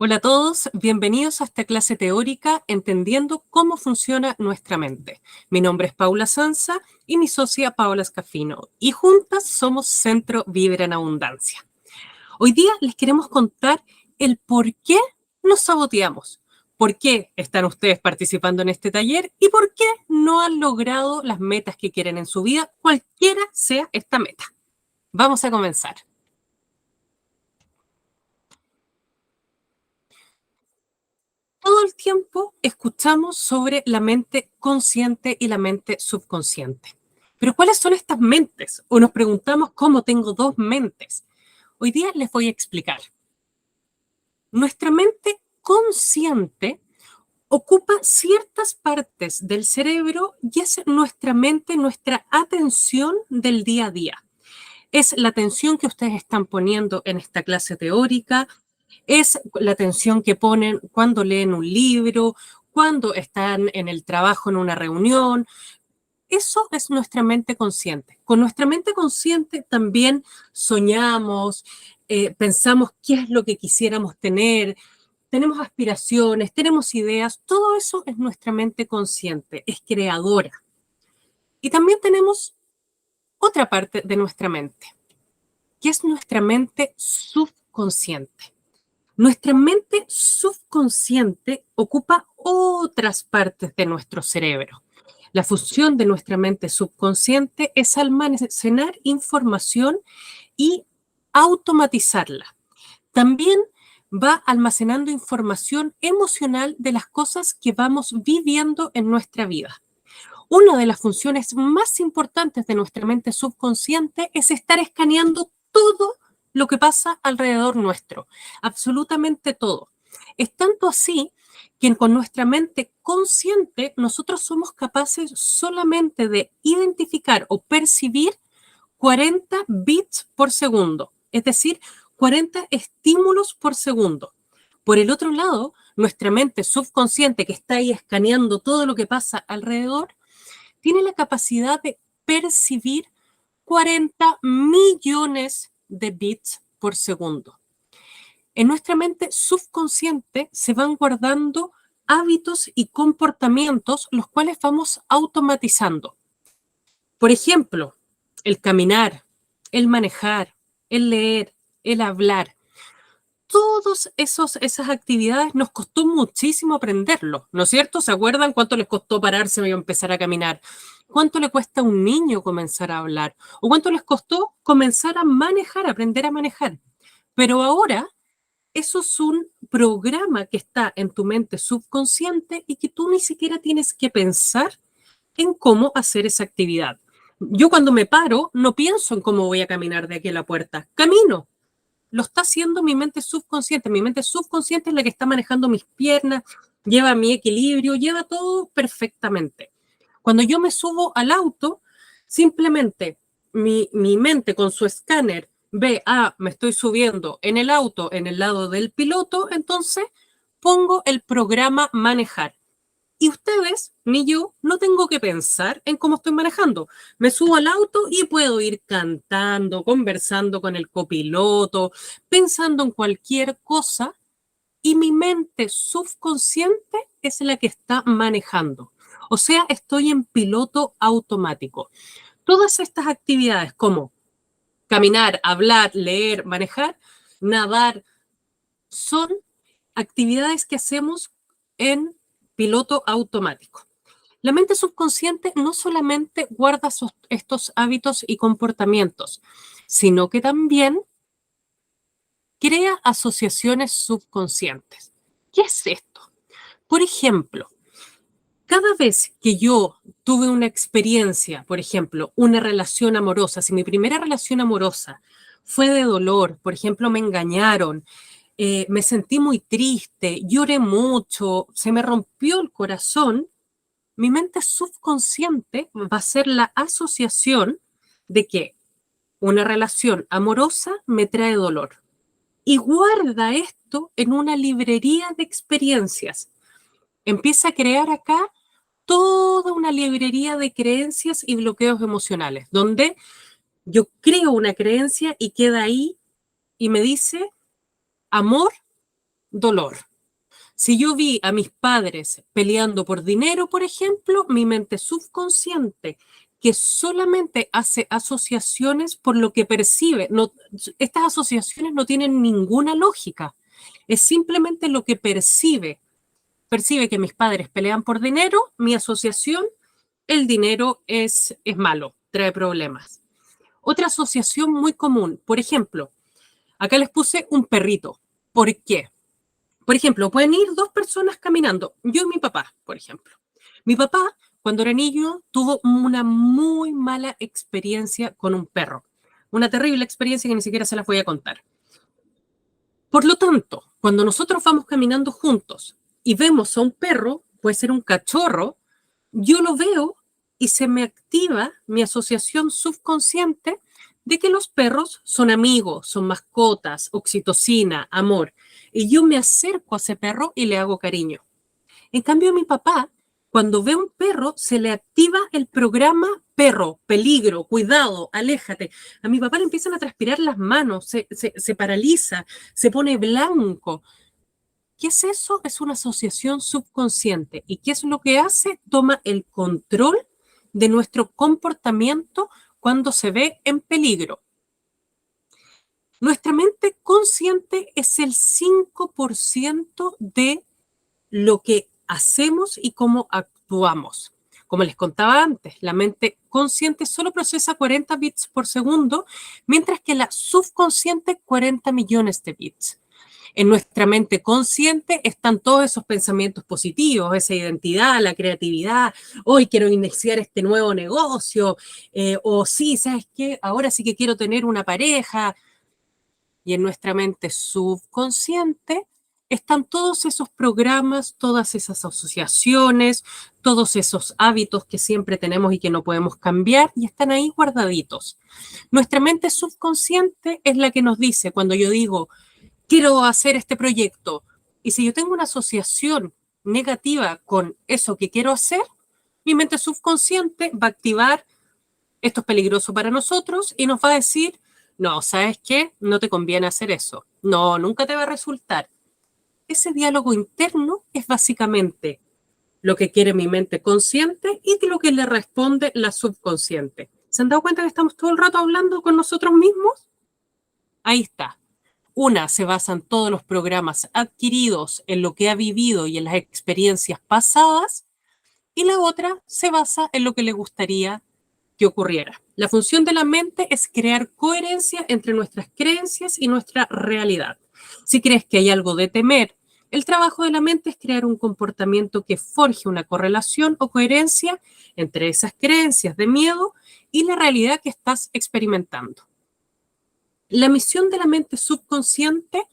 Hola a todos, bienvenidos a esta clase teórica Entendiendo cómo funciona nuestra mente. Mi nombre es Paula Sanza y mi socia Paola Scafino y juntas somos Centro Vibra en Abundancia. Hoy día les queremos contar el por qué nos saboteamos, por qué están ustedes participando en este taller y por qué no han logrado las metas que quieren en su vida, cualquiera sea esta meta. Vamos a comenzar. Todo el tiempo escuchamos sobre la mente consciente y la mente subconsciente. Pero ¿cuáles son estas mentes? O nos preguntamos cómo tengo dos mentes. Hoy día les voy a explicar. Nuestra mente consciente ocupa ciertas partes del cerebro y es nuestra mente, nuestra atención del día a día. Es la atención que ustedes están poniendo en esta clase teórica, es la atención que ponen cuando leen un libro, cuando están en el trabajo, en una reunión. Eso es nuestra mente consciente. Con nuestra mente consciente también soñamos, pensamos qué es lo que quisiéramos tener, tenemos aspiraciones, tenemos ideas. Todo eso es nuestra mente consciente, es creadora. Y también tenemos otra parte de nuestra mente, que es nuestra mente subconsciente. Nuestra mente subconsciente ocupa otras partes de nuestro cerebro. La función de nuestra mente subconsciente es almacenar información y automatizarla. También va almacenando información emocional de las cosas que vamos viviendo en nuestra vida. Una de las funciones más importantes de nuestra mente subconsciente es estar escaneando todo lo que pasa alrededor nuestro, absolutamente todo. Es tanto así que con nuestra mente consciente nosotros somos capaces solamente de identificar o percibir 40 bits por segundo, es decir, 40 estímulos por segundo. Por el otro lado, nuestra mente subconsciente que está ahí escaneando todo lo que pasa alrededor, tiene la capacidad de percibir 40 millones de bits por segundo. En nuestra mente subconsciente se van guardando hábitos y comportamientos los cuales vamos automatizando. Por ejemplo, el caminar, el manejar, el leer, el hablar. Todas esas actividades nos costó muchísimo aprenderlo, ¿no es cierto? ¿Se acuerdan cuánto les costó pararse y empezar a caminar? ¿Cuánto le cuesta a un niño comenzar a hablar? ¿O cuánto les costó comenzar a manejar, aprender a manejar? Pero ahora eso es un programa que está en tu mente subconsciente y que tú ni siquiera tienes que pensar en cómo hacer esa actividad. Yo cuando me paro no pienso en cómo voy a caminar de aquí a la puerta, camino. Lo está haciendo mi mente subconsciente. Mi mente subconsciente es la que está manejando mis piernas, lleva mi equilibrio, lleva todo perfectamente. Cuando yo me subo al auto, simplemente mi mente con su escáner ve, me estoy subiendo en el auto, en el lado del piloto, entonces pongo el programa manejar. Y ustedes, ni yo, no tengo que pensar en cómo estoy manejando. Me subo al auto y puedo ir cantando, conversando con el copiloto, pensando en cualquier cosa y mi mente subconsciente es la que está manejando. O sea, estoy en piloto automático. Todas estas actividades como caminar, hablar, leer, manejar, nadar, son actividades que hacemos en piloto automático. La mente subconsciente no solamente guarda estos hábitos y comportamientos, sino que también crea asociaciones subconscientes. ¿Qué es esto? Por ejemplo, cada vez que yo tuve una experiencia, por ejemplo, una relación amorosa, si mi primera relación amorosa fue de dolor, por ejemplo, me engañaron, me sentí muy triste, lloré mucho, se me rompió el corazón, mi mente subconsciente va a hacer la asociación de que una relación amorosa me trae dolor y guarda esto en una librería de experiencias. Empieza a crear acá toda una librería de creencias y bloqueos emocionales, donde yo creo una creencia y queda ahí y me dice, amor dolor. Si yo vi a mis padres peleando por dinero, por ejemplo, mi mente subconsciente, que solamente hace asociaciones por lo que percibe, no, estas asociaciones no tienen ninguna lógica, es simplemente lo que percibe. Percibe que mis padres pelean por dinero, mi asociación, el dinero es malo, trae problemas. Otra asociación muy común, por ejemplo, acá les puse un perrito. ¿Por qué? Por ejemplo, pueden ir dos personas caminando, yo y mi papá, por ejemplo. Mi papá, cuando era niño, tuvo una muy mala experiencia con un perro. Una terrible experiencia que ni siquiera se las voy a contar. Por lo tanto, cuando nosotros vamos caminando juntos y vemos a un perro, puede ser un cachorro, yo lo veo y se me activa mi asociación subconsciente de que los perros son amigos, son mascotas, oxitocina, amor. Y yo me acerco a ese perro y le hago cariño. En cambio, a mi papá, cuando ve un perro, se le activa el programa perro, peligro, cuidado, aléjate. A mi papá le empiezan a transpirar las manos, se paraliza, se pone blanco. ¿Qué es eso? Es una asociación subconsciente. ¿Y qué es lo que hace? Toma el control de nuestro comportamiento cuando se ve en peligro. Nuestra mente consciente es el 5% de lo que hacemos y cómo actuamos. Como les contaba antes, la mente consciente solo procesa 40 bits por segundo, mientras que la subconsciente 40 millones de bits. En nuestra mente consciente están todos esos pensamientos positivos, esa identidad, la creatividad, hoy quiero iniciar este nuevo negocio, o sí, ¿sabes qué? Ahora sí que quiero tener una pareja. Y en nuestra mente subconsciente están todos esos programas, todas esas asociaciones, todos esos hábitos que siempre tenemos y que no podemos cambiar y están ahí guardaditos. Nuestra mente subconsciente es la que nos dice cuando yo digo, quiero hacer este proyecto, y si yo tengo una asociación negativa con eso que quiero hacer, mi mente subconsciente va a activar esto es peligroso para nosotros y nos va a decir, no, ¿sabes qué? No te conviene hacer eso. No, nunca te va a resultar. Ese diálogo interno es básicamente lo que quiere mi mente consciente y lo que le responde la subconsciente. ¿Se han dado cuenta que estamos todo el rato hablando con nosotros mismos? Ahí está. Una se basa en todos los programas adquiridos, en lo que ha vivido y en las experiencias pasadas, y la otra se basa en lo que le gustaría que ocurriera. La función de la mente es crear coherencia entre nuestras creencias y nuestra realidad. Si crees que hay algo de temer, el trabajo de la mente es crear un comportamiento que forje una correlación o coherencia entre esas creencias de miedo y la realidad que estás experimentando. La misión de la mente subconsciente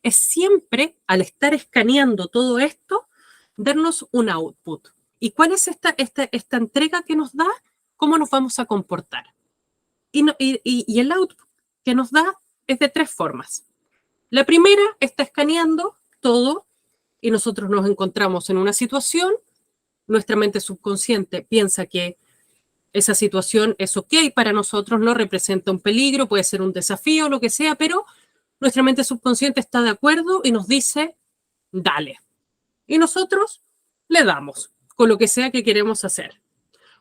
es siempre, al estar escaneando todo esto, darnos un output. ¿Y cuál es esta entrega que nos da? ¿Cómo nos vamos a comportar? Y el output que nos da es de tres formas. La primera está escaneando todo y nosotros nos encontramos en una situación, nuestra mente subconsciente piensa que esa situación es ok para nosotros, no representa un peligro, puede ser un desafío, lo que sea, pero nuestra mente subconsciente está de acuerdo y nos dice, dale. Y nosotros le damos con lo que sea que queremos hacer.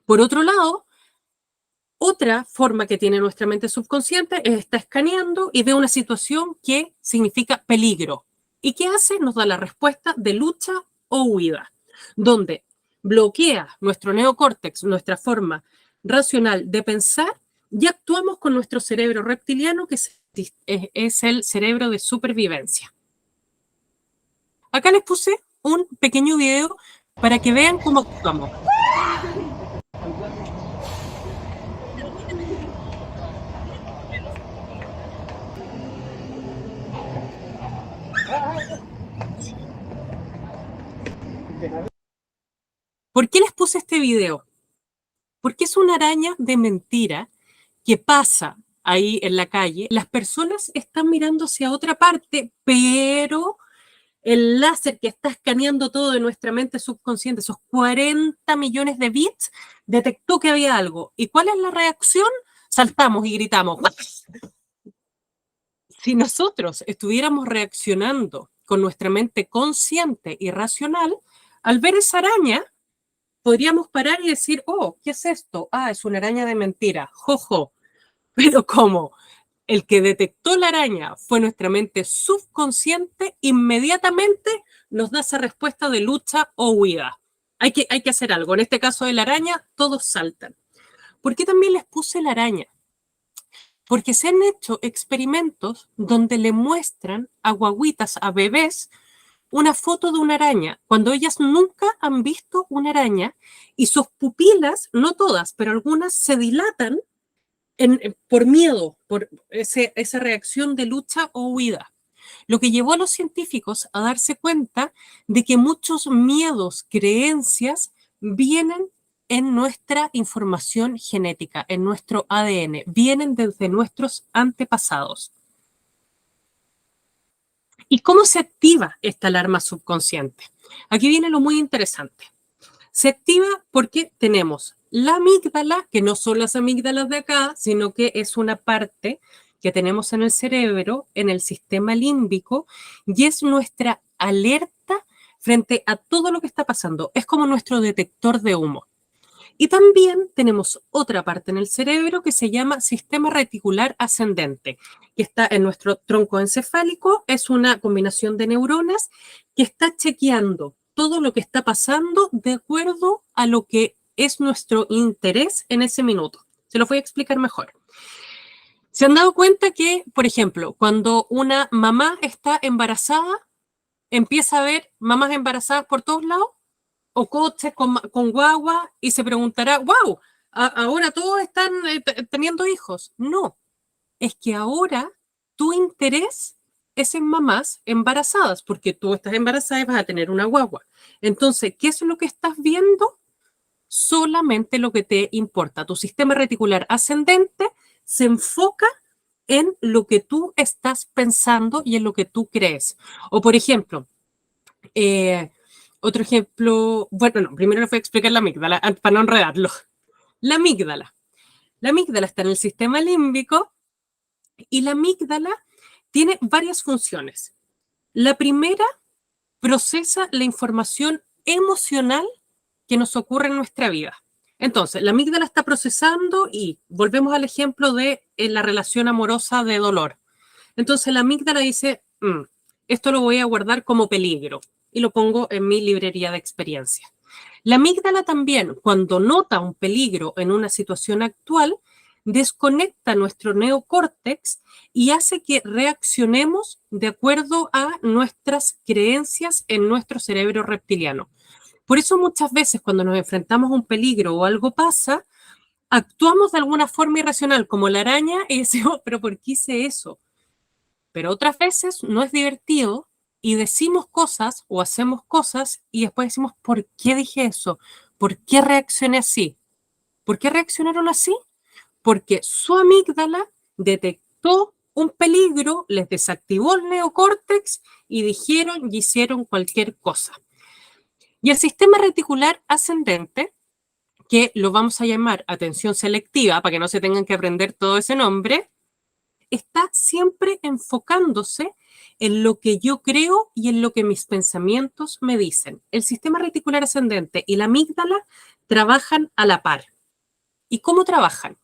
Por otro lado, otra forma que tiene nuestra mente subconsciente es estar escaneando y ve una situación que significa peligro. ¿Y qué hace? Nos da la respuesta de lucha o huida, donde bloquea nuestro neocórtex, nuestra forma racional de pensar, y actuamos con nuestro cerebro reptiliano, que es el cerebro de supervivencia. Acá les puse un pequeño video para que vean cómo actuamos. ¿Por qué les puse este video? Porque es una araña de mentira que pasa ahí en la calle. Las personas están mirando hacia otra parte, pero el láser que está escaneando todo de nuestra mente subconsciente, esos 40 millones de bits, detectó que había algo. ¿Y cuál es la reacción? Saltamos y gritamos. Si nosotros estuviéramos reaccionando con nuestra mente consciente y racional, al ver esa araña, podríamos parar y decir, oh, ¿qué es esto? Ah, es una araña de mentira, jojo. Pero como el que detectó la araña fue nuestra mente subconsciente, inmediatamente nos da esa respuesta de lucha o huida. Hay que hacer algo. En este caso de la araña, todos saltan. ¿Por qué también les puse la araña? Porque se han hecho experimentos donde le muestran a guaguitas, a bebés, una foto de una araña, cuando ellas nunca han visto una araña y sus pupilas, no todas, pero algunas se dilatan por miedo, por esa reacción de lucha o huida. Lo que llevó a los científicos a darse cuenta de que muchos miedos, creencias, vienen en nuestra información genética, en nuestro ADN, vienen desde nuestros antepasados. ¿Y cómo se activa esta alarma subconsciente? Aquí viene lo muy interesante. Se activa porque tenemos la amígdala, que no son las amígdalas de acá, sino que es una parte que tenemos en el cerebro, en el sistema límbico, y es nuestra alerta frente a todo lo que está pasando. Es como nuestro detector de humo. Y también tenemos otra parte en el cerebro que se llama sistema reticular ascendente, que está en nuestro tronco encefálico. Es una combinación de neuronas que está chequeando todo lo que está pasando de acuerdo a lo que es nuestro interés en ese minuto. Se lo voy a explicar mejor. ¿Se han dado cuenta que, por ejemplo, cuando una mamá está embarazada, empieza a ver mamás embarazadas por todos lados? O coches con guagua y se preguntará, wow, ahora todos están teniendo hijos. No, es que ahora tu interés es en mamás embarazadas, porque tú estás embarazada y vas a tener una guagua. Entonces, ¿qué es lo que estás viendo? Solamente lo que te importa. Tu sistema reticular ascendente se enfoca en lo que tú estás pensando y en lo que tú crees. O, por ejemplo, otro ejemplo, bueno, no, primero les voy a explicar la amígdala, para no enredarlo. La amígdala. La amígdala está en el sistema límbico y la amígdala tiene varias funciones. La primera, procesa la información emocional que nos ocurre en nuestra vida. Entonces, la amígdala está procesando y volvemos al ejemplo de la relación amorosa de dolor. Entonces, la amígdala dice, esto lo voy a guardar como peligro y lo pongo en mi librería de experiencia. La amígdala también, cuando nota un peligro en una situación actual, desconecta nuestro neocórtex y hace que reaccionemos de acuerdo a nuestras creencias en nuestro cerebro reptiliano. Por eso muchas veces cuando nos enfrentamos a un peligro o algo pasa, actuamos de alguna forma irracional, como la araña, y decimos, pero ¿por qué hice eso? Pero otras veces no es divertido y decimos cosas o hacemos cosas y después decimos, ¿por qué dije eso? ¿Por qué reaccioné así? ¿Por qué reaccionaron así? Porque su amígdala detectó un peligro, les desactivó el neocórtex y dijeron y hicieron cualquier cosa. Y el sistema reticular ascendente, que lo vamos a llamar atención selectiva, para que no se tengan que aprender todo ese nombre, está siempre enfocándose en lo que yo creo y en lo que mis pensamientos me dicen. El sistema reticular ascendente y la amígdala trabajan a la par. ¿Y cómo trabajan?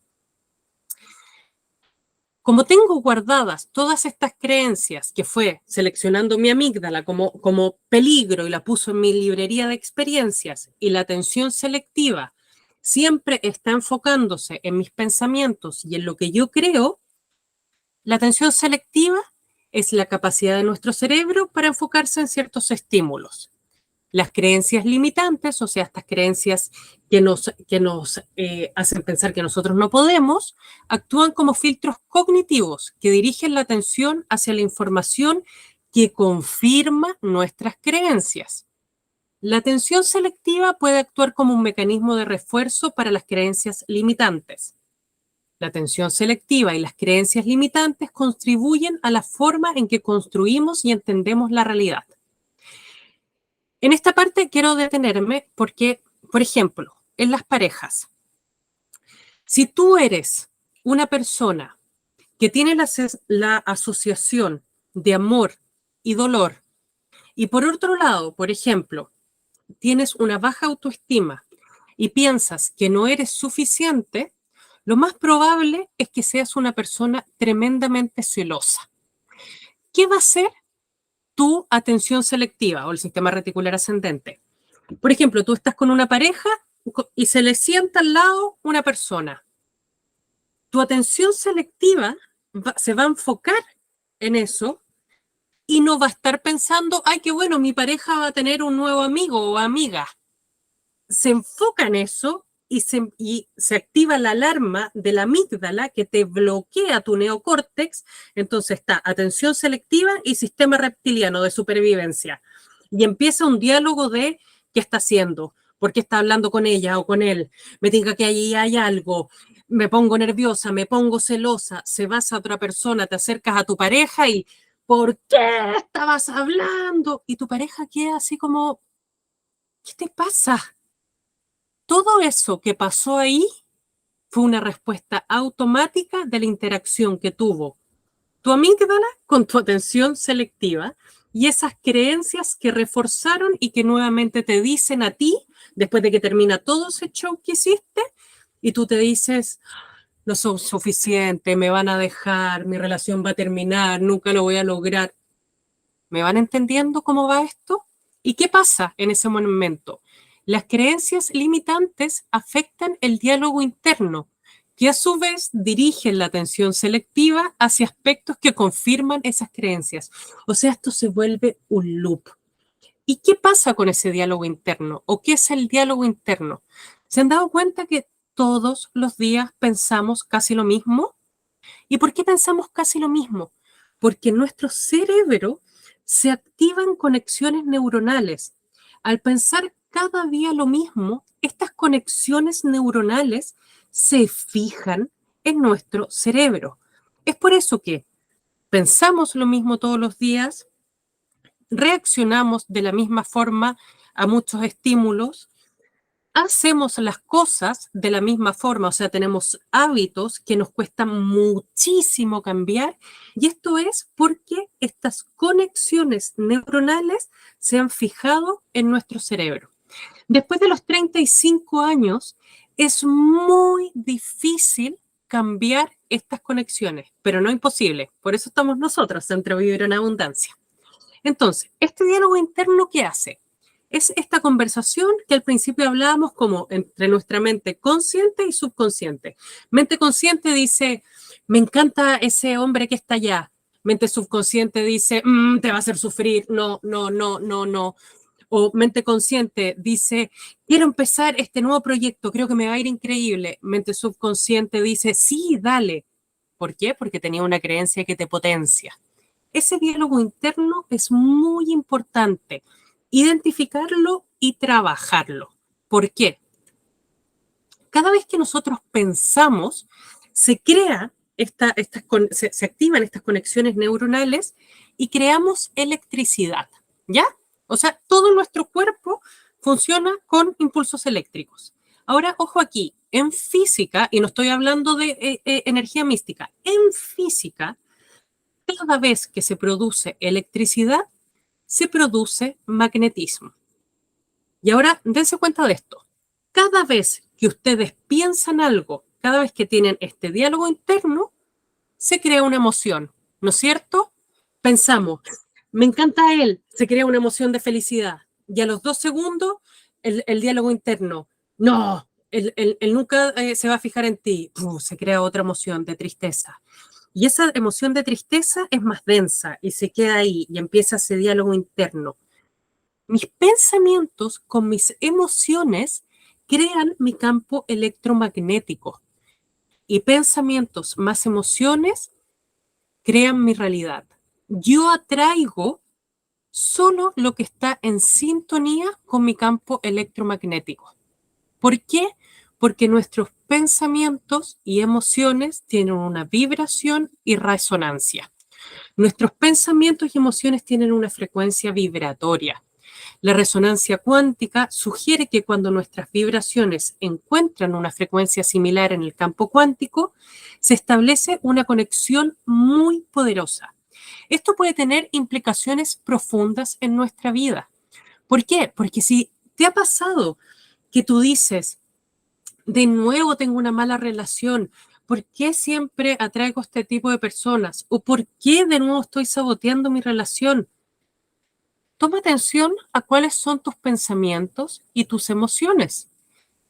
Como tengo guardadas todas estas creencias que fue seleccionando mi amígdala como peligro y la puso en mi librería de experiencias y la atención selectiva siempre está enfocándose en mis pensamientos y en lo que yo creo, la atención selectiva es la capacidad de nuestro cerebro para enfocarse en ciertos estímulos. Las creencias limitantes, o sea, estas creencias que nos hacen pensar que nosotros no podemos, actúan como filtros cognitivos que dirigen la atención hacia la información que confirma nuestras creencias. La atención selectiva puede actuar como un mecanismo de refuerzo para las creencias limitantes. La atención selectiva y las creencias limitantes contribuyen a la forma en que construimos y entendemos la realidad. En esta parte quiero detenerme porque, por ejemplo, en las parejas, si tú eres una persona que tiene la asociación de amor y dolor Y por otro lado, por ejemplo, tienes una baja autoestima y piensas que no eres suficiente, lo más probable es que seas una persona tremendamente celosa. ¿Qué va a hacer tu atención selectiva o el sistema reticular ascendente? Por ejemplo, tú estás con una pareja y se le sienta al lado una persona. Tu atención selectiva se va a enfocar en eso y no va a estar pensando, ay, qué bueno, mi pareja va a tener un nuevo amigo o amiga. Se enfoca en eso y se activa la alarma de la amígdala que te bloquea tu neocórtex. Entonces está atención selectiva y sistema reptiliano de supervivencia. Y empieza un diálogo de qué está haciendo, por qué está hablando con ella o con él, me diga que allí hay algo, me pongo nerviosa, me pongo celosa, se vas a otra persona, te acercas a tu pareja y ¿por qué estabas hablando? Y tu pareja queda así como, ¿qué te pasa? Todo eso que pasó ahí fue una respuesta automática de la interacción que tuvo tu amígdala con tu atención selectiva y esas creencias que reforzaron y que nuevamente te dicen a ti, después de que termina todo ese show que hiciste, y tú te dices, no soy suficiente, me van a dejar, mi relación va a terminar, nunca lo voy a lograr. ¿Me van entendiendo cómo va esto? ¿Y qué pasa en ese momento? Las creencias limitantes afectan el diálogo interno, que a su vez dirigen la atención selectiva hacia aspectos que confirman esas creencias. O sea, esto se vuelve un loop. ¿Y qué pasa con ese diálogo interno? ¿O qué es el diálogo interno? ¿Se han dado cuenta que todos los días pensamos casi lo mismo? ¿Y por qué pensamos casi lo mismo? Porque en nuestro cerebro se activan conexiones neuronales. Al pensar cada día lo mismo, estas conexiones neuronales se fijan en nuestro cerebro. Es por eso que pensamos lo mismo todos los días, reaccionamos de la misma forma a muchos estímulos, hacemos las cosas de la misma forma, o sea, tenemos hábitos que nos cuestan muchísimo cambiar y esto es porque estas conexiones neuronales se han fijado en nuestro cerebro. Después de los 35 años es muy difícil cambiar estas conexiones, pero no imposible. Por eso estamos nosotros, Centro Vivir en Abundancia. Entonces, este diálogo interno, ¿qué hace? Es esta conversación que al principio hablábamos como entre nuestra mente consciente y subconsciente. Mente consciente dice, me encanta ese hombre que está allá. Mente subconsciente dice, te va a hacer sufrir, no, no, no, no, no. O mente consciente dice, quiero empezar este nuevo proyecto, creo que me va a ir increíble. Mente subconsciente dice, sí, dale. ¿Por qué? Porque tenía una creencia que te potencia. Ese diálogo interno es muy importante, identificarlo y trabajarlo. ¿Por qué? Cada vez que nosotros pensamos, se activan estas conexiones neuronales y creamos electricidad, ¿ya? O sea, todo nuestro cuerpo funciona con impulsos eléctricos. Ahora, ojo aquí, en física, y no estoy hablando de energía mística, en física, cada vez que se produce electricidad, se produce magnetismo. Y ahora, dense cuenta de esto. Cada vez que ustedes piensan algo, cada vez que tienen este diálogo interno, se crea una emoción, ¿no es cierto? Pensamos, me encanta él, se crea una emoción de felicidad. Y a los 2 segundos, el diálogo interno, no, él nunca se va a fijar en ti. Se crea otra emoción de tristeza. Y esa emoción de tristeza es más densa y se queda ahí y empieza ese diálogo interno. Mis pensamientos con mis emociones crean mi campo electromagnético y pensamientos más emociones crean mi realidad. Yo atraigo solo lo que está en sintonía con mi campo electromagnético. ¿Por qué? Porque nuestros pensamientos y emociones tienen una vibración y resonancia. Nuestros pensamientos y emociones tienen una frecuencia vibratoria. La resonancia cuántica sugiere que cuando nuestras vibraciones encuentran una frecuencia similar en el campo cuántico, se establece una conexión muy poderosa. Esto puede tener implicaciones profundas en nuestra vida. ¿Por qué? Porque si te ha pasado que tú dices, de nuevo tengo una mala relación, ¿por qué siempre atraigo a este tipo de personas? ¿O por qué de nuevo estoy saboteando mi relación? Toma atención a cuáles son tus pensamientos y tus emociones.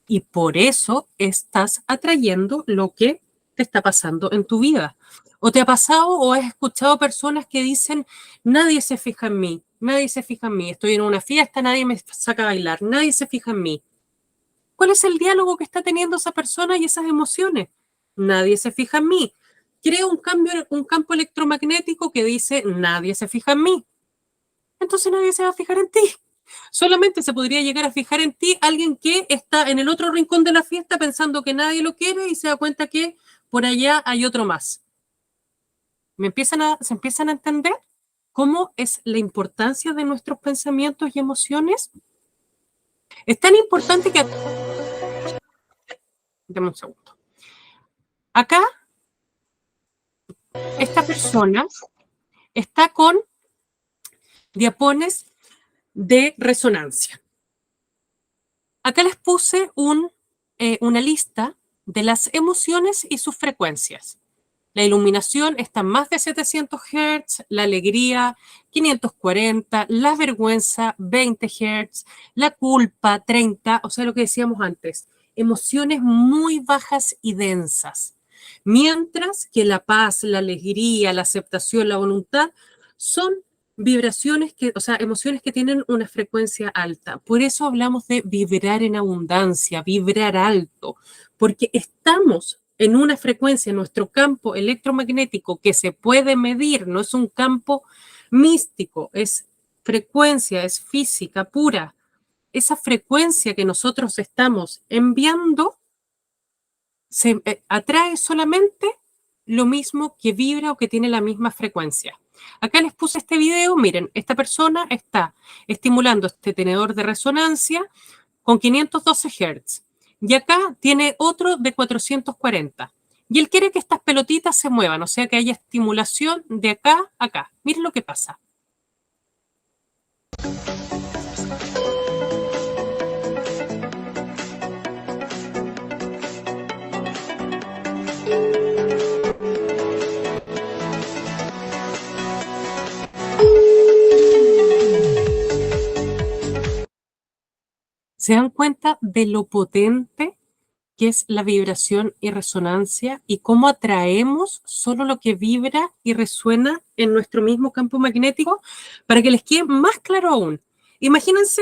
Y por eso estás atrayendo lo que te está pasando en tu vida. ¿O te ha pasado o has escuchado personas que dicen, nadie se fija en mí, nadie se fija en mí, estoy en una fiesta, nadie me saca a bailar, nadie se fija en mí? ¿Cuál es el diálogo que está teniendo esa persona y esas emociones? Nadie se fija en mí. Crea un campo electromagnético que dice, nadie se fija en mí. Entonces nadie se va a fijar en ti. Solamente se podría llegar a fijar en ti alguien que está en el otro rincón de la fiesta pensando que nadie lo quiere y se da cuenta que por allá hay otro más. ¿Se empiezan a entender cómo es la importancia de nuestros pensamientos y emociones? Es tan importante que... Dame un segundo. Acá, esta persona está con diapones de resonancia. Acá les puse una lista de las emociones y sus frecuencias. La iluminación está en más de 700 Hz, la alegría 540, la vergüenza 20 Hz, la culpa 30, o sea, lo que decíamos antes, emociones muy bajas y densas. Mientras que la paz, la alegría, la aceptación, la voluntad son vibraciones o sea, emociones que tienen una frecuencia alta. Por eso hablamos de vibrar en abundancia, vibrar alto, porque estamos en una frecuencia, nuestro campo electromagnético que se puede medir, no es un campo místico, es frecuencia, es física pura. Esa frecuencia que nosotros estamos enviando se atrae solamente lo mismo que vibra o que tiene la misma frecuencia. Acá les puse este video, miren, esta persona está estimulando este tenedor de resonancia con 512 Hz. Y acá tiene otro de 440. Y él quiere que estas pelotitas se muevan, o sea que haya estimulación de acá a acá. Miren lo que pasa. ¿Se dan cuenta de lo potente que es la vibración y resonancia y cómo atraemos solo lo que vibra y resuena en nuestro mismo campo magnético? Para que les quede más claro aún, imagínense,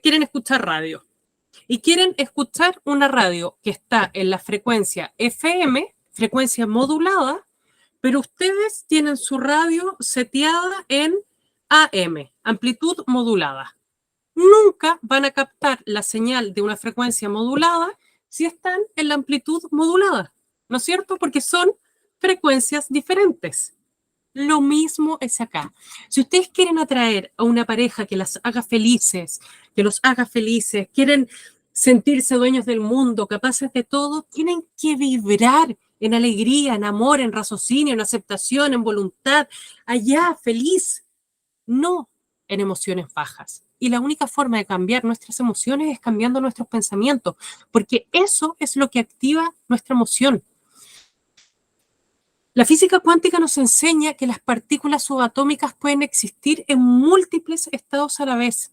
quieren escuchar radio y quieren escuchar una radio que está en la frecuencia FM, frecuencia modulada, pero ustedes tienen su radio seteada en AM, amplitud modulada. Nunca van a captar la señal de una frecuencia modulada si están en la amplitud modulada, ¿no es cierto? Porque son frecuencias diferentes. Lo mismo es acá. Si ustedes quieren atraer a una pareja que las haga felices, que los haga felices, quieren sentirse dueños del mundo, capaces de todo, tienen que vibrar en alegría, en amor, en raciocinio, en aceptación, en voluntad, allá, feliz, no en emociones bajas. Y la única forma de cambiar nuestras emociones es cambiando nuestros pensamientos, porque eso es lo que activa nuestra emoción. La física cuántica nos enseña que las partículas subatómicas pueden existir en múltiples estados a la vez.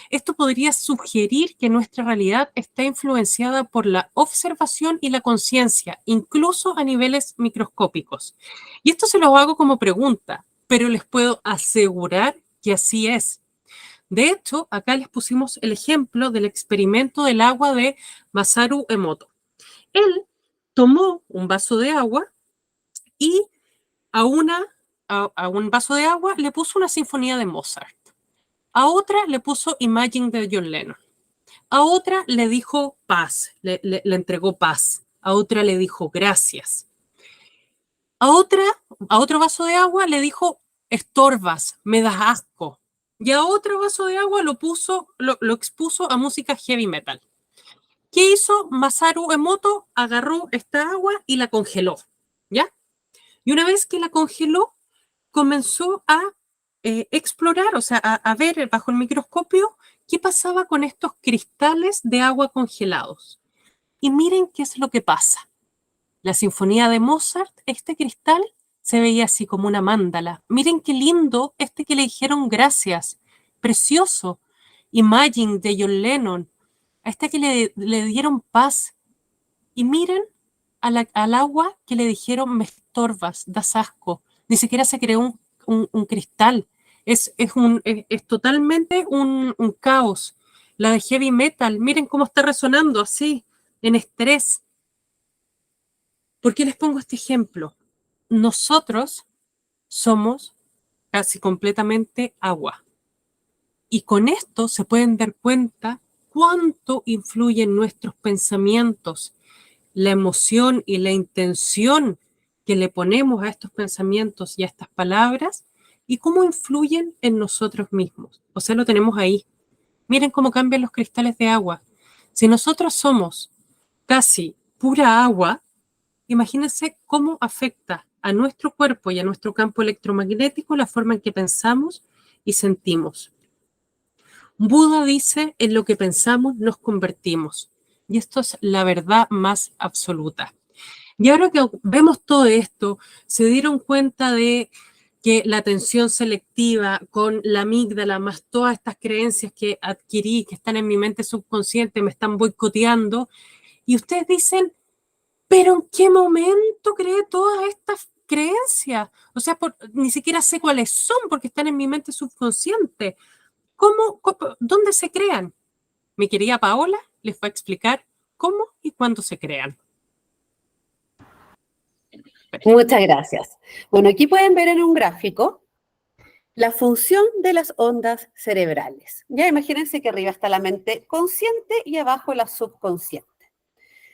Esto podría sugerir que nuestra realidad está influenciada por la observación y la conciencia, incluso a niveles microscópicos. Y esto se lo hago como pregunta, pero les puedo asegurar que así es. De hecho, acá les pusimos el ejemplo del experimento del agua de Masaru Emoto. Él tomó un vaso de agua y a un vaso de agua le puso una sinfonía de Mozart. A otra le puso Imagine de John Lennon. A otra le dijo paz, le entregó paz. A otra le dijo gracias. A otro vaso de agua le dijo estorbas, me das asco. Y a otro vaso de agua lo expuso a música heavy metal. ¿Qué hizo Masaru Emoto? Agarró esta agua y la congeló, ¿ya? Y una vez que la congeló, comenzó a explorar, o sea, a ver bajo el microscopio qué pasaba con estos cristales de agua congelados. Y miren qué es lo que pasa. La sinfonía de Mozart, este cristal se veía así como una mándala. Miren qué lindo este que le dijeron gracias, precioso. Imagine de John Lennon, a este que le dieron paz. Y miren al agua que le dijeron me estorbas, das asco. Ni siquiera se creó un cristal. Es totalmente un caos. La de heavy metal, miren cómo está resonando así, en estrés. ¿Por qué les pongo este ejemplo? Nosotros somos casi completamente agua. Y con esto se pueden dar cuenta cuánto influyen nuestros pensamientos, la emoción y la intención que le ponemos a estos pensamientos y a estas palabras y cómo influyen en nosotros mismos. O sea, lo tenemos ahí. Miren cómo cambian los cristales de agua. Si nosotros somos casi pura agua, imagínense cómo afecta a nuestro cuerpo y a nuestro campo electromagnético la forma en que pensamos y sentimos. Buda dice, en lo que pensamos nos convertimos. Y esto es la verdad más absoluta. Y ahora que vemos todo esto, se dieron cuenta de que la atención selectiva con la amígdala, más todas estas creencias que adquirí, que están en mi mente subconsciente, me están boicoteando. Y ustedes dicen, pero ¿en qué momento creé todas estas creencias? O sea, ni siquiera sé cuáles son porque están en mi mente subconsciente. ¿Dónde se crean? Mi querida Paola les va a explicar cómo y cuándo se crean. Muchas gracias. Bueno, aquí pueden ver en un gráfico la función de las ondas cerebrales. Ya imagínense que arriba está la mente consciente y abajo la subconsciente.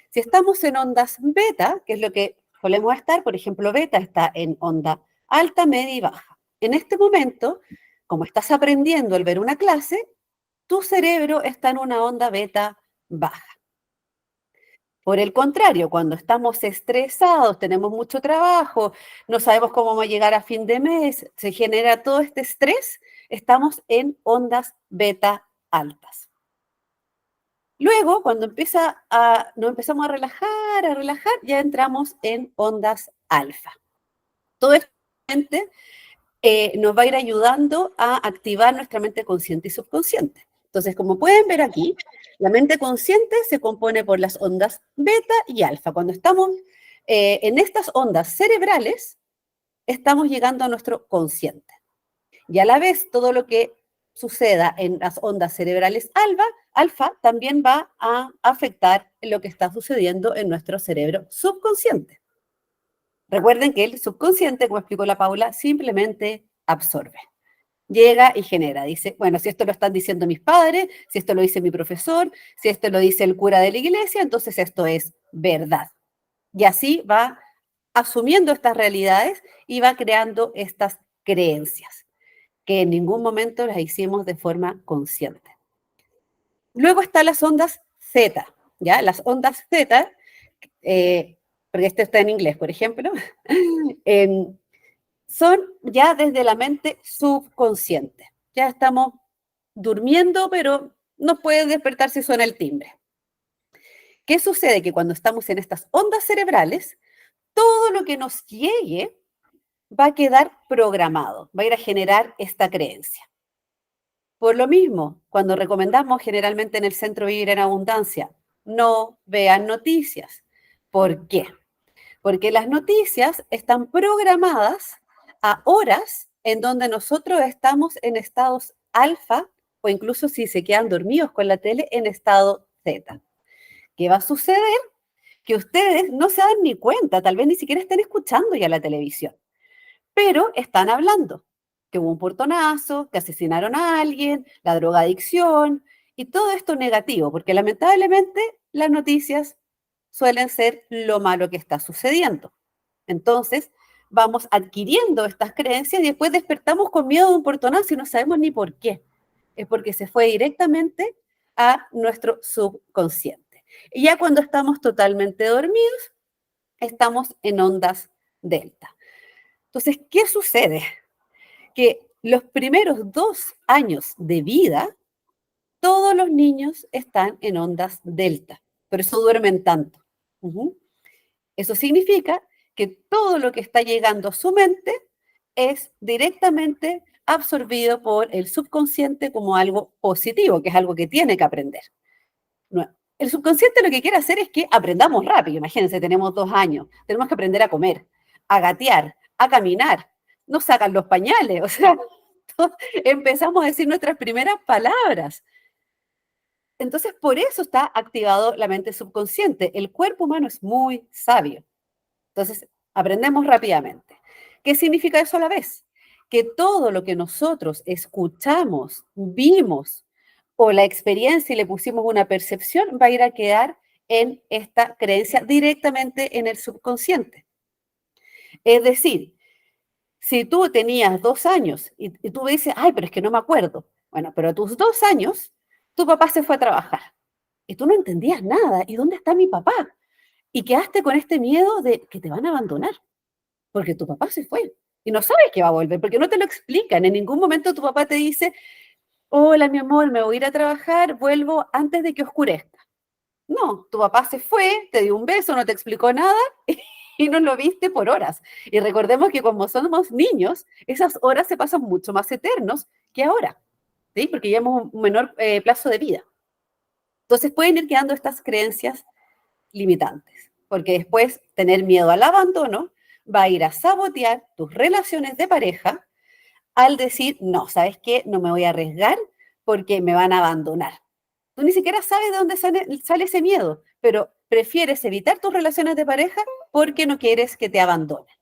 Si estamos en ondas beta, que es lo que solemos estar, por ejemplo, beta está en onda alta, media y baja. En este momento, como estás aprendiendo al ver una clase, tu cerebro está en una onda beta baja. Por el contrario, cuando estamos estresados, tenemos mucho trabajo, no sabemos cómo vamos a llegar a fin de mes, se genera todo este estrés, estamos en ondas beta altas. Luego, cuando nos empezamos a relajar, ya entramos en ondas alfa. Todo esto nos va a ir ayudando a activar nuestra mente consciente y subconsciente. Entonces, como pueden ver aquí, la mente consciente se compone por las ondas beta y alfa. Cuando estamos en estas ondas cerebrales, estamos llegando a nuestro consciente. Y a la vez, todo lo que suceda en las ondas cerebrales alfa también va a afectar lo que está sucediendo en nuestro cerebro subconsciente. Recuerden que el subconsciente, como explicó la Paula, simplemente absorbe. Llega y genera. Dice, bueno, si esto lo están diciendo mis padres, si esto lo dice mi profesor, si esto lo dice el cura de la iglesia, entonces esto es verdad. Y así va asumiendo estas realidades y va creando estas creencias, que en ningún momento las hicimos de forma consciente. Luego están las ondas Z, ¿ya? Las ondas Z, porque esto está en inglés, por ejemplo, son ya desde la mente subconsciente. Ya estamos durmiendo, pero no puede despertar si suena el timbre. ¿Qué sucede? Que cuando estamos en estas ondas cerebrales, todo lo que nos llegue va a quedar programado, va a ir a generar esta creencia. Por lo mismo, cuando recomendamos generalmente en el Centro Vivir en Abundancia, no vean noticias. ¿Por qué? Porque las noticias están programadas a horas en donde nosotros estamos en estados alfa o incluso si se quedan dormidos con la tele en estado zeta. ¿Qué va a suceder? Que ustedes no se dan ni cuenta, tal vez ni siquiera estén escuchando ya la televisión, pero están hablando que hubo un portonazo, que asesinaron a alguien, la drogadicción y todo esto negativo, porque lamentablemente las noticias suelen ser lo malo que está sucediendo. Entonces, vamos adquiriendo estas creencias y después despertamos con miedo de un portonazo y no sabemos ni por qué. Es porque se fue directamente a nuestro subconsciente. Y ya cuando estamos totalmente dormidos, estamos en ondas delta. Entonces, ¿qué sucede? que los primeros 2 años de vida, todos los niños están en ondas delta, por eso duermen tanto. Eso significa que todo lo que está llegando a su mente es directamente absorbido por el subconsciente como algo positivo, que es algo que tiene que aprender. El subconsciente lo que quiere hacer es que aprendamos rápido. Imagínense, tenemos 2 años, tenemos que aprender a comer, a gatear, a caminar. Nos sacan los pañales, o sea, empezamos a decir nuestras primeras palabras. Entonces, por eso está activado la mente subconsciente. El cuerpo humano es muy sabio. Entonces, aprendemos rápidamente. ¿Qué significa eso a la vez? Que todo lo que nosotros escuchamos, vimos o la experiencia y le pusimos una percepción va a ir a quedar en esta creencia directamente en el subconsciente. Es decir, si tú tenías 2 años y tú dices, ay, pero es que no me acuerdo. Bueno, pero a tus 2 años, tu papá se fue a trabajar y tú no entendías nada. ¿Y dónde está mi papá? Y quedaste con este miedo de que te van a abandonar, porque tu papá se fue y no sabes que va a volver, porque no te lo explican. En ningún momento tu papá te dice, hola, mi amor, me voy a ir a trabajar, vuelvo antes de que oscurezca. No, tu papá se fue, te dio un beso, no te explicó nada y no lo viste por horas. Y recordemos que como somos niños, esas horas se pasan mucho más eternos que ahora, ¿sí? Porque llevamos un menor plazo de vida. Entonces pueden ir quedando estas creencias limitantes, porque después tener miedo al abandono va a ir a sabotear tus relaciones de pareja al decir, no, ¿sabes qué? No me voy a arriesgar porque me van a abandonar. Tú ni siquiera sabes de dónde sale ese miedo, pero prefieres evitar tus relaciones de pareja porque no quieres que te abandonen.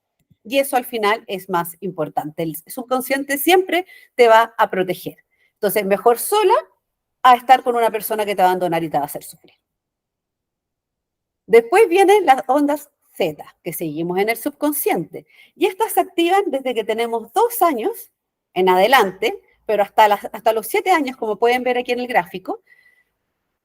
Y eso al final es más importante. El subconsciente siempre te va a proteger. Entonces, mejor sola a estar con una persona que te va a abandonar y te va a hacer sufrir. Después vienen las ondas Z, que seguimos en el subconsciente. Y estas se activan desde que tenemos 2 años en adelante, pero hasta los 7 años, como pueden ver aquí en el gráfico,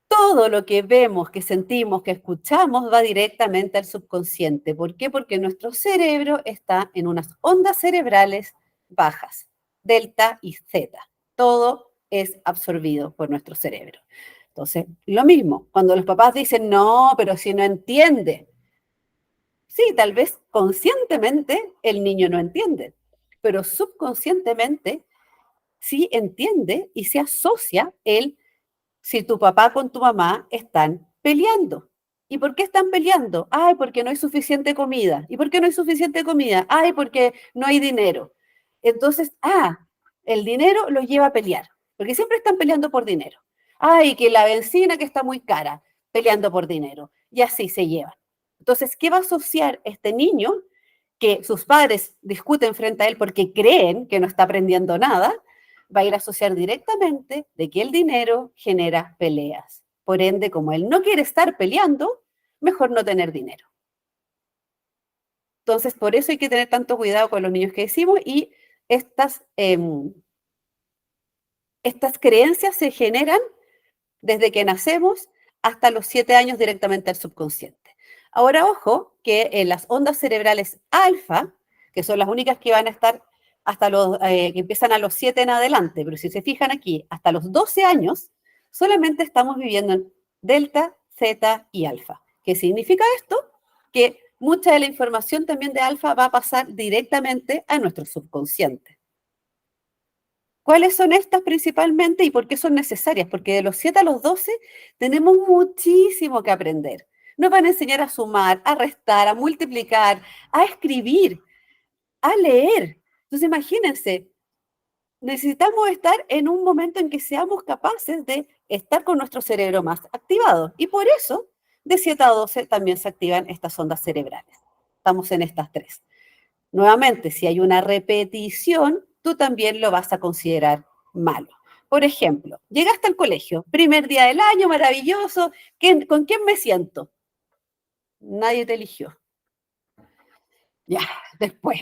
todo lo que vemos, que sentimos, que escuchamos va directamente al subconsciente. ¿Por qué? Porque nuestro cerebro está en unas ondas cerebrales bajas, delta y zeta. Todo es absorbido por nuestro cerebro. Entonces, lo mismo, cuando los papás dicen, no, pero si no entiende. Sí, tal vez conscientemente el niño no entiende, pero subconscientemente sí entiende y se asocia el si tu papá con tu mamá están peleando. ¿Y por qué están peleando? Ay, porque no hay suficiente comida. ¿Y por qué no hay suficiente comida? Ay, porque no hay dinero. Entonces, el dinero los lleva a pelear, porque siempre están peleando por dinero. Ay, que la benzina que está muy cara, peleando por dinero. Y así se llevan. Entonces, ¿qué va a asociar este niño que sus padres discuten frente a él porque creen que no está aprendiendo nada? Va a ir a asociar directamente de que el dinero genera peleas. Por ende, como él no quiere estar peleando, mejor no tener dinero. Entonces, por eso hay que tener tanto cuidado con los niños que decimos y estas creencias se generan desde que nacemos hasta los 7 años directamente al subconsciente. Ahora, ojo, que en las ondas cerebrales alfa, que son las únicas que van a estar hasta que empiezan a los 7 en adelante, pero si se fijan aquí, hasta los 12 años, solamente estamos viviendo en delta, zeta y alfa. ¿Qué significa esto? Que mucha de la información también de alfa va a pasar directamente a nuestro subconsciente. ¿Cuáles son estas principalmente y por qué son necesarias? Porque de los 7 a los 12 tenemos muchísimo que aprender. Nos van a enseñar a sumar, a restar, a multiplicar, a escribir, a leer. Entonces, imagínense, necesitamos estar en un momento en que seamos capaces de estar con nuestro cerebro más activado. Y por eso, de 7 a 12 también se activan estas ondas cerebrales. Estamos en estas 3. Nuevamente, si hay una repetición, tú también lo vas a considerar malo. Por ejemplo, llegaste al colegio, primer día del año, maravilloso, ¿con quién me siento? Nadie te eligió. Ya, después,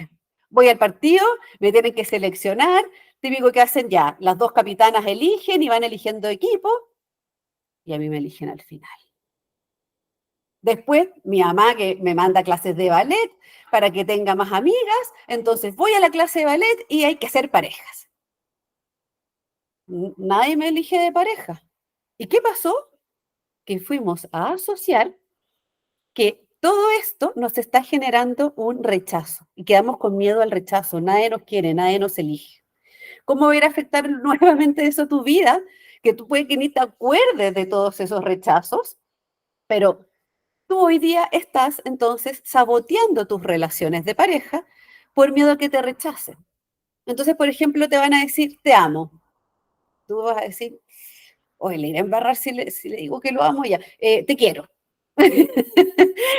voy al partido, me tienen que seleccionar, típico que hacen ya, las 2 capitanas eligen y van eligiendo equipo, y a mí me eligen al final. Después, mi mamá que me manda a clases de ballet para que tenga más amigas, entonces voy a la clase de ballet y hay que ser parejas. Nadie me elige de pareja. ¿Y qué pasó? Que fuimos a asociar que todo esto nos está generando un rechazo y quedamos con miedo al rechazo. Nadie nos quiere, nadie nos elige. ¿Cómo va a ir a afectar nuevamente eso tu vida? Que tú puedes que ni te acuerdes de todos esos rechazos, pero tú hoy día estás entonces saboteando tus relaciones de pareja por miedo a que te rechacen. Entonces, por ejemplo, te van a decir, te amo. Tú vas a decir, oye, le iré a embarrar si le digo que lo amo ya. Te quiero.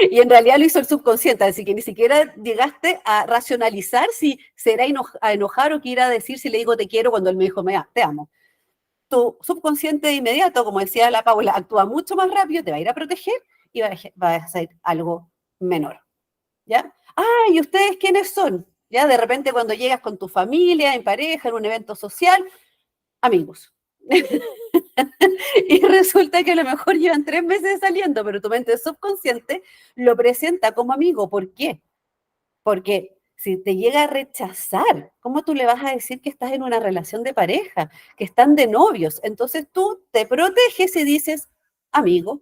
Y en realidad lo hizo el subconsciente, así que ni siquiera llegaste a racionalizar si será a enojar o que irá a decir si le digo te quiero cuando él me dijo, te amo. Tu subconsciente de inmediato, como decía la Paula, actúa mucho más rápido, te va a ir a proteger y va a hacer algo menor. ¿Ya? Ah, ¿y ustedes quiénes son? ¿Ya? De repente cuando llegas con tu familia, en pareja, en un evento social, amigos. Y resulta que a lo mejor llevan 3 meses saliendo, pero tu mente subconsciente lo presenta como amigo. ¿Por qué? Porque si te llega a rechazar, ¿cómo tú le vas a decir que estás en una relación de pareja, que están de novios? Entonces tú te proteges y dices, amigo.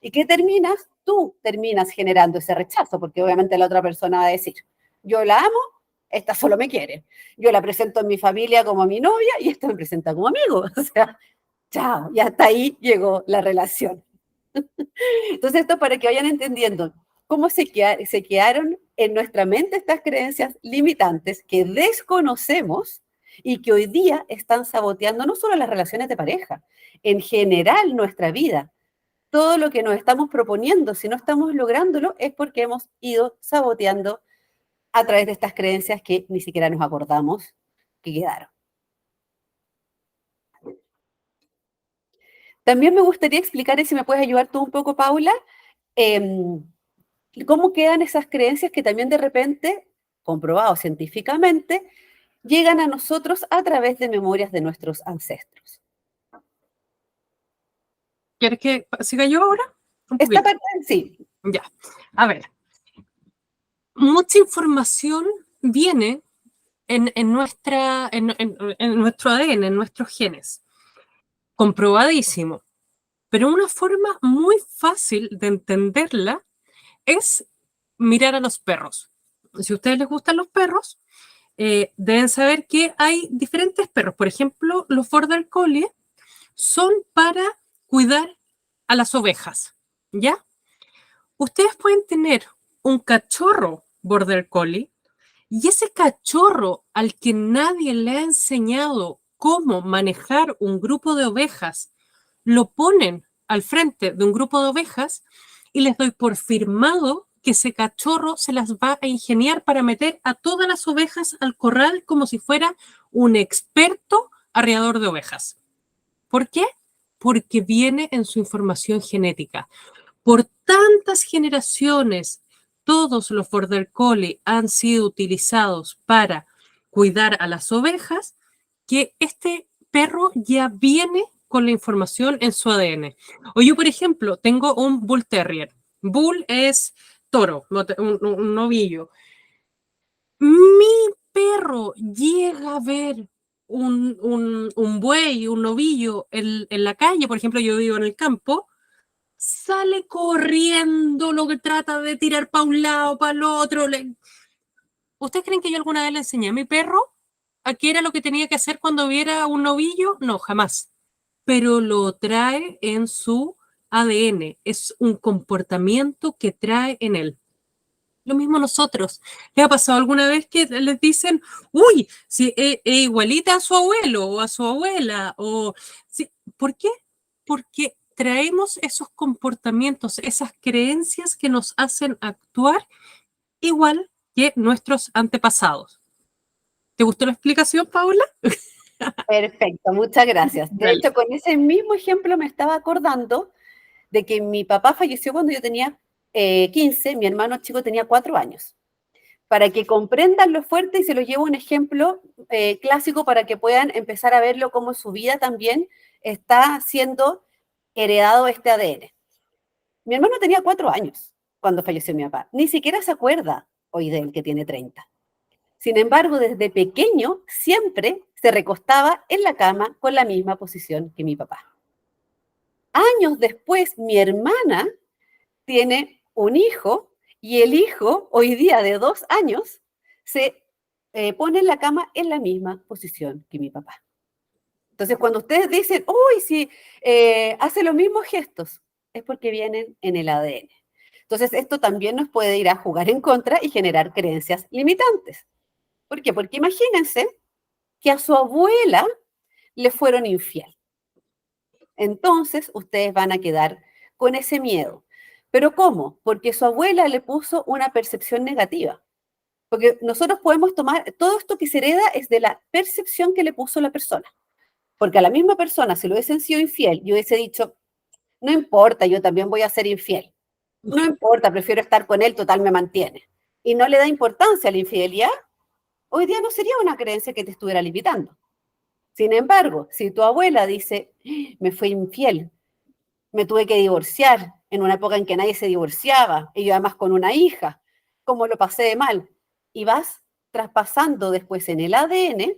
¿Y qué terminas? Tú terminas generando ese rechazo, porque obviamente la otra persona va a decir, yo la amo, esta solo me quiere. Yo la presento en mi familia como mi novia y esta me presenta como amigo. O sea, chao, y hasta ahí llegó la relación. Entonces, esto para que vayan entendiendo cómo se quedaron en nuestra mente estas creencias limitantes que desconocemos y que hoy día están saboteando no solo las relaciones de pareja, en general nuestra vida. Todo lo que nos estamos proponiendo, si no estamos lográndolo, es porque hemos ido saboteando a través de estas creencias que ni siquiera nos acordamos que quedaron. También me gustaría explicar, y si me puedes ayudar tú un poco, Paula, em, cómo quedan esas creencias que también de repente, comprobado científicamente, llegan a nosotros a través de memorias de nuestros ancestros. ¿Quieres que siga yo ahora? Un Esta poquito. parte, sí. Ya. A ver, mucha información viene en nuestro ADN, en nuestros genes. Comprobadísimo. Pero una forma muy fácil de entenderla es mirar a los perros. Si a ustedes les gustan los perros, deben saber que hay diferentes perros. Por ejemplo, los Border Collie son para cuidar a las ovejas, ¿ya? Ustedes pueden tener un cachorro Border Collie y ese cachorro al que nadie le ha enseñado cómo manejar un grupo de ovejas, lo ponen al frente de un grupo de ovejas y les doy por firmado que ese cachorro se las va a ingeniar para meter a todas las ovejas al corral como si fuera un experto arriador de ovejas. ¿Por qué? Porque viene en su información genética. Por tantas generaciones, todos los Border Collie han sido utilizados para cuidar a las ovejas, que este perro ya viene con la información en su ADN. O yo, por ejemplo, tengo un Bull Terrier. Bull es toro, un novillo. Mi perro llega a ver un buey, un novillo en la calle, por ejemplo, yo vivo en el campo, sale corriendo, lo que trata de tirar para un lado, para el otro. ¿Ustedes creen que yo alguna vez le enseñé a mi perro a qué era lo que tenía que hacer cuando viera un novillo? No, jamás. Pero lo trae en su ADN, es un comportamiento que trae en él. Lo mismo nosotros. ¿Les ha pasado alguna vez que les dicen, uy, si es igualita a su abuelo o a su abuela? O, sí, ¿por qué? Porque traemos esos comportamientos, esas creencias que nos hacen actuar igual que nuestros antepasados. ¿Te gustó la explicación, Paula? Perfecto, muchas gracias. De Dale. hecho, con ese mismo ejemplo me estaba acordando de que mi papá falleció cuando yo tenía 15, mi hermano chico tenía 4 años. Para que comprendan lo fuerte, y se los llevo un ejemplo clásico para que puedan empezar a verlo como su vida también está siendo heredado este ADN. Mi hermano tenía 4 años cuando falleció mi papá. Ni siquiera se acuerda hoy de él que tiene 30. Sin embargo, desde pequeño siempre se recostaba en la cama con la misma posición que mi papá. Años después, mi hermana tiene un hijo y el hijo, hoy día de 2 años, se pone en la cama en la misma posición que mi papá. Entonces, cuando ustedes dicen, uy, sí, hace los mismos gestos, es porque vienen en el ADN. Entonces, esto también nos puede ir a jugar en contra y generar creencias limitantes. ¿Por qué? Porque imagínense que a su abuela le fueron infiel. Entonces, ustedes van a quedar con ese miedo. ¿Pero cómo? Porque su abuela le puso una percepción negativa. Porque nosotros podemos tomar, todo esto que se hereda es de la percepción que le puso la persona. Porque a la misma persona, si lo hubiesen sido infiel, yo hubiese dicho, no importa, yo también voy a ser infiel. No importa, prefiero estar con él, total me mantiene. Y no le da importancia a la infidelidad, hoy día no sería una creencia que te estuviera limitando. Sin embargo, si tu abuela dice, me fue infiel, me tuve que divorciar en una época en que nadie se divorciaba, y yo además con una hija, cómo lo pasé de mal, y vas traspasando después en el ADN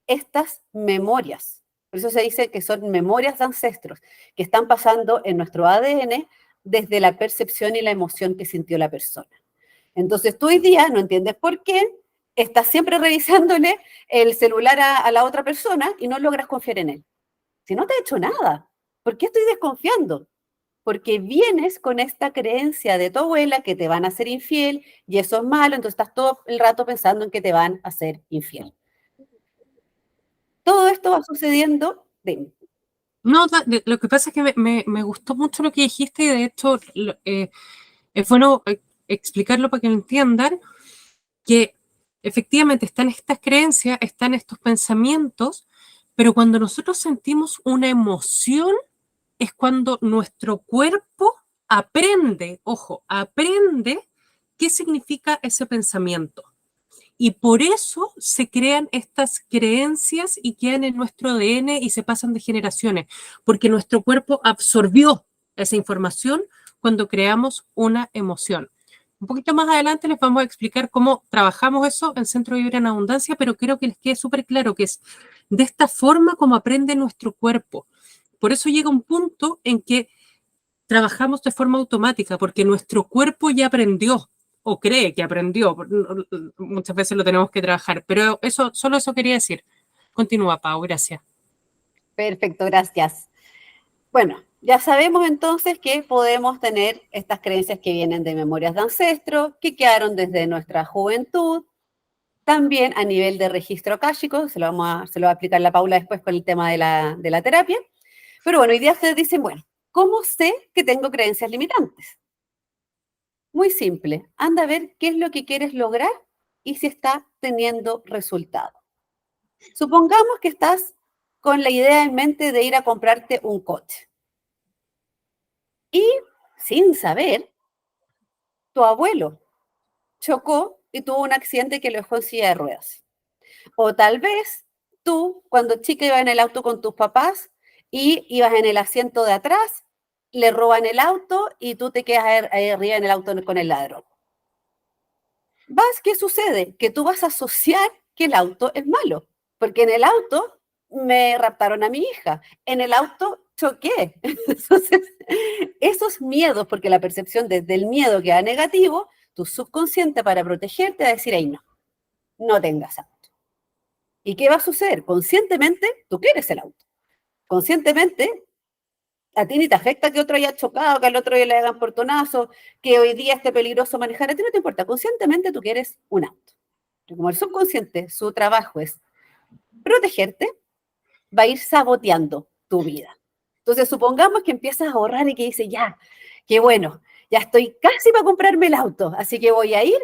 estas memorias. Por eso se dice que son memorias de ancestros, que están pasando en nuestro ADN desde la percepción y la emoción que sintió la persona. Entonces tú hoy día no entiendes por qué estás siempre revisándole el celular a la otra persona y no logras confiar en él. Si no te ha hecho nada, ¿por qué estoy desconfiando? Porque vienes con esta creencia de tu abuela que te van a hacer infiel y eso es malo, entonces estás todo el rato pensando en que te van a hacer infiel. Todo esto va sucediendo. No, lo que pasa es que me gustó mucho lo que dijiste y de hecho es bueno explicarlo para que lo entiendan, que efectivamente están estas creencias, están estos pensamientos, pero cuando nosotros sentimos una emoción es cuando nuestro cuerpo aprende, ojo, aprende qué significa ese pensamiento. Y por eso se crean estas creencias y quedan en nuestro ADN y se pasan de generaciones, porque nuestro cuerpo absorbió esa información cuando creamos una emoción. Un poquito más adelante les vamos a explicar cómo trabajamos eso en Centro Vibra en Abundancia, pero quiero que les quede súper claro que es de esta forma como aprende nuestro cuerpo. Por eso llega un punto en que trabajamos de forma automática, porque nuestro cuerpo ya aprendió o cree que aprendió. Muchas veces lo tenemos que trabajar, pero eso, solo eso quería decir. Continúa, Pau, gracias. Perfecto, gracias. Bueno, ya sabemos entonces que podemos tener estas creencias que vienen de memorias de ancestros, que quedaron desde nuestra juventud, también a nivel de registro akáshico, se lo va a aplicar la Paula después con el tema de la terapia. Pero bueno, hoy día ustedes dicen, bueno, ¿cómo sé que tengo creencias limitantes? Muy simple, anda a ver qué es lo que quieres lograr y si está teniendo resultado. Supongamos que estás con la idea en mente de ir a comprarte un coche. Y sin saber, tu abuelo chocó y tuvo un accidente que lo dejó en silla de ruedas. O tal vez tú, cuando chica, ibas en el auto con tus papás y ibas en el asiento de atrás, le roban el auto y tú te quedas ahí arriba en el auto con el ladrón. ¿Qué sucede? Que tú vas a asociar que el auto es malo, porque en el auto me raptaron a mi hija, en el auto choqué. Entonces, esos miedos, porque la percepción desde el miedo queda negativo, tu subconsciente para protegerte va a decir, ahí no, no tengas auto. ¿Y qué va a suceder? Conscientemente, tú quieres el auto. Conscientemente, a ti ni te afecta que otro haya chocado, que al otro le hagan portonazo, que hoy día esté peligroso manejar, a ti no te importa. Conscientemente tú quieres un auto. Y como el subconsciente, su trabajo es protegerte, va a ir saboteando tu vida. Entonces, supongamos que empiezas a ahorrar y que dices, ya, qué bueno, ya estoy casi para comprarme el auto, así que voy a ir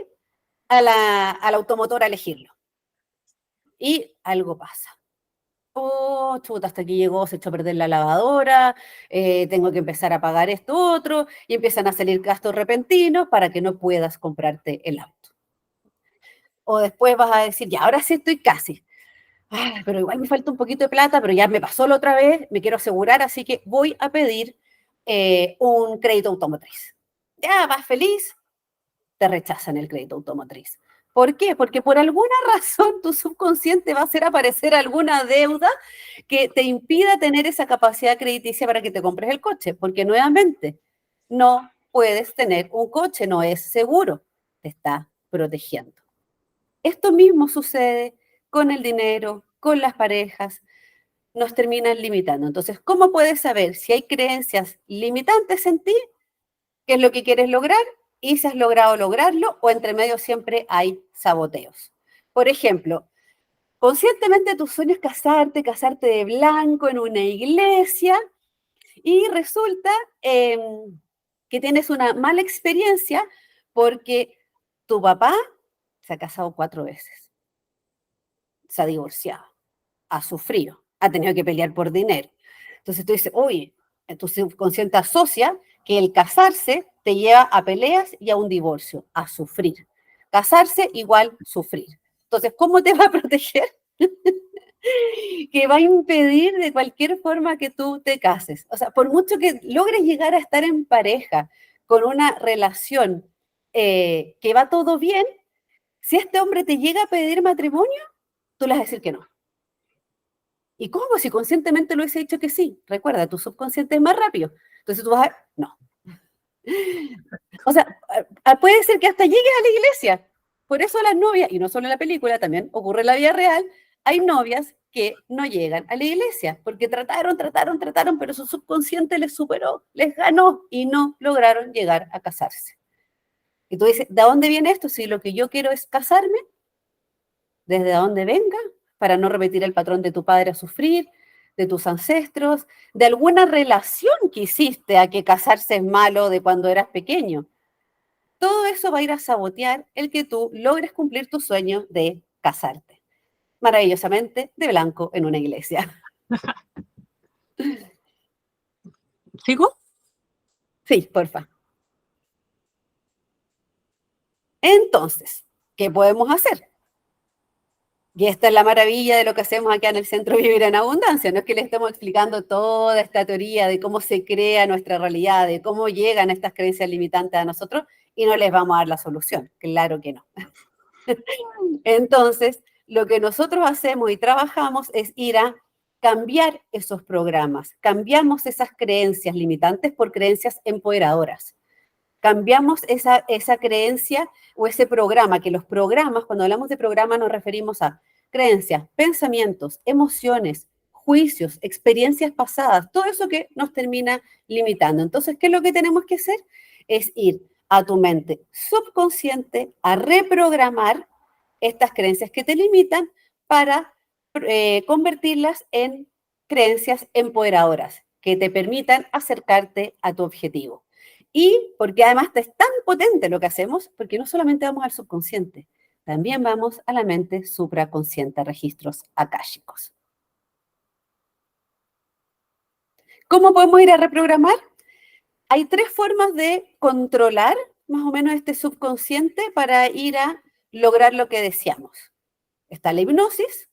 al automotor a elegirlo. Y algo pasa. Oh, chuta, hasta aquí llegó, se echó a perder la lavadora, tengo que empezar a pagar esto otro, y empiezan a salir gastos repentinos para que no puedas comprarte el auto. O después vas a decir, ya, ahora sí estoy casi. Ay, pero igual me falta un poquito de plata, pero ya me pasó la otra vez, me quiero asegurar, así que voy a pedir un crédito automotriz. Ya vas feliz, te rechazan el crédito automotriz. ¿Por qué? Porque por alguna razón tu subconsciente va a hacer aparecer alguna deuda que te impida tener esa capacidad crediticia para que te compres el coche, porque nuevamente no puedes tener un coche, no es seguro, te está protegiendo. Esto mismo sucede con el dinero, con las parejas, nos terminan limitando. Entonces, ¿cómo puedes saber si hay creencias limitantes en ti? ¿Qué es lo que quieres lograr? Y si has logrado lograrlo o entre medio siempre hay saboteos. Por ejemplo, conscientemente tu sueño es casarte de blanco en una iglesia y resulta que tienes una mala experiencia porque tu papá se ha casado 4 veces, se ha divorciado, ha sufrido, ha tenido que pelear por dinero. Entonces tú dices, uy, tu subconsciente asocia que el casarse te lleva a peleas y a un divorcio, a sufrir. Casarse igual sufrir. Entonces, ¿cómo te va a proteger? Que va a impedir de cualquier forma que tú te cases. O sea, por mucho que logres llegar a estar en pareja con una relación que va todo bien, si este hombre te llega a pedir matrimonio, tú le vas a decir que no. ¿Y cómo? Si conscientemente lo hubiese dicho que sí. Recuerda, tu subconsciente es más rápido. Entonces tú vas a... No. O sea, puede ser que hasta llegues a la iglesia. Por eso las novias, y no solo en la película, también ocurre en la vida real, hay novias que no llegan a la iglesia porque trataron, pero su subconsciente les superó, les ganó y no lograron llegar a casarse. Y tú dices, ¿de dónde viene esto? Si lo que yo quiero es casarme, desde dónde venga, para no repetir el patrón de tu padre a sufrir, de tus ancestros, de alguna relación que hiciste a que casarse es malo de cuando eras pequeño. Todo eso va a ir a sabotear el que tú logres cumplir tu sueño de casarte. Maravillosamente, de blanco en una iglesia. ¿Sigo? Sí, porfa. Entonces, ¿qué podemos hacer? Y esta es la maravilla de lo que hacemos acá en el Centro Vivir en Abundancia. No es que les estemos explicando toda esta teoría de cómo se crea nuestra realidad, de cómo llegan estas creencias limitantes a nosotros y no les vamos a dar la solución. Claro que no. Entonces, lo que nosotros hacemos y trabajamos es ir a cambiar esos programas. Cambiamos esas creencias limitantes por creencias empoderadoras. Cambiamos esa creencia o ese programa, que los programas, cuando hablamos de programa nos referimos a creencias, pensamientos, emociones, juicios, experiencias pasadas, todo eso que nos termina limitando. Entonces, ¿qué es lo que tenemos que hacer? Es ir a tu mente subconsciente a reprogramar estas creencias que te limitan para convertirlas en creencias empoderadoras que te permitan acercarte a tu objetivo. Y porque además es tan potente lo que hacemos, porque no solamente vamos al subconsciente, también vamos a la mente supraconsciente, a registros akáshicos. ¿Cómo podemos ir a reprogramar? Hay 3 formas de controlar más o menos este subconsciente para ir a lograr lo que deseamos. Está la hipnosis,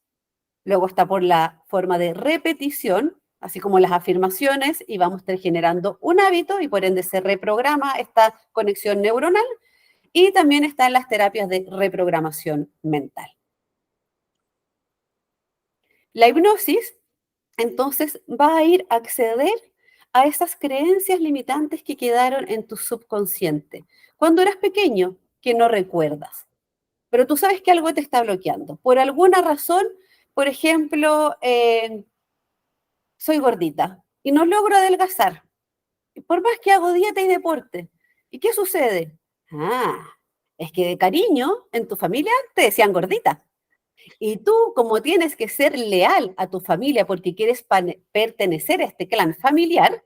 luego está por la forma de repetición, así como las afirmaciones, y vamos a estar generando un hábito y por ende se reprograma esta conexión neuronal. Y también están las terapias de reprogramación mental. La hipnosis, entonces, va a ir a acceder a esas creencias limitantes que quedaron en tu subconsciente cuando eras pequeño, que no recuerdas. Pero tú sabes que algo te está bloqueando. Por alguna razón, por ejemplo, soy gordita y no logro adelgazar. Por más que hago dieta y deporte. ¿Y qué sucede? Es que de cariño en tu familia te decían gordita. Y tú, como tienes que ser leal a tu familia porque quieres pertenecer a este clan familiar,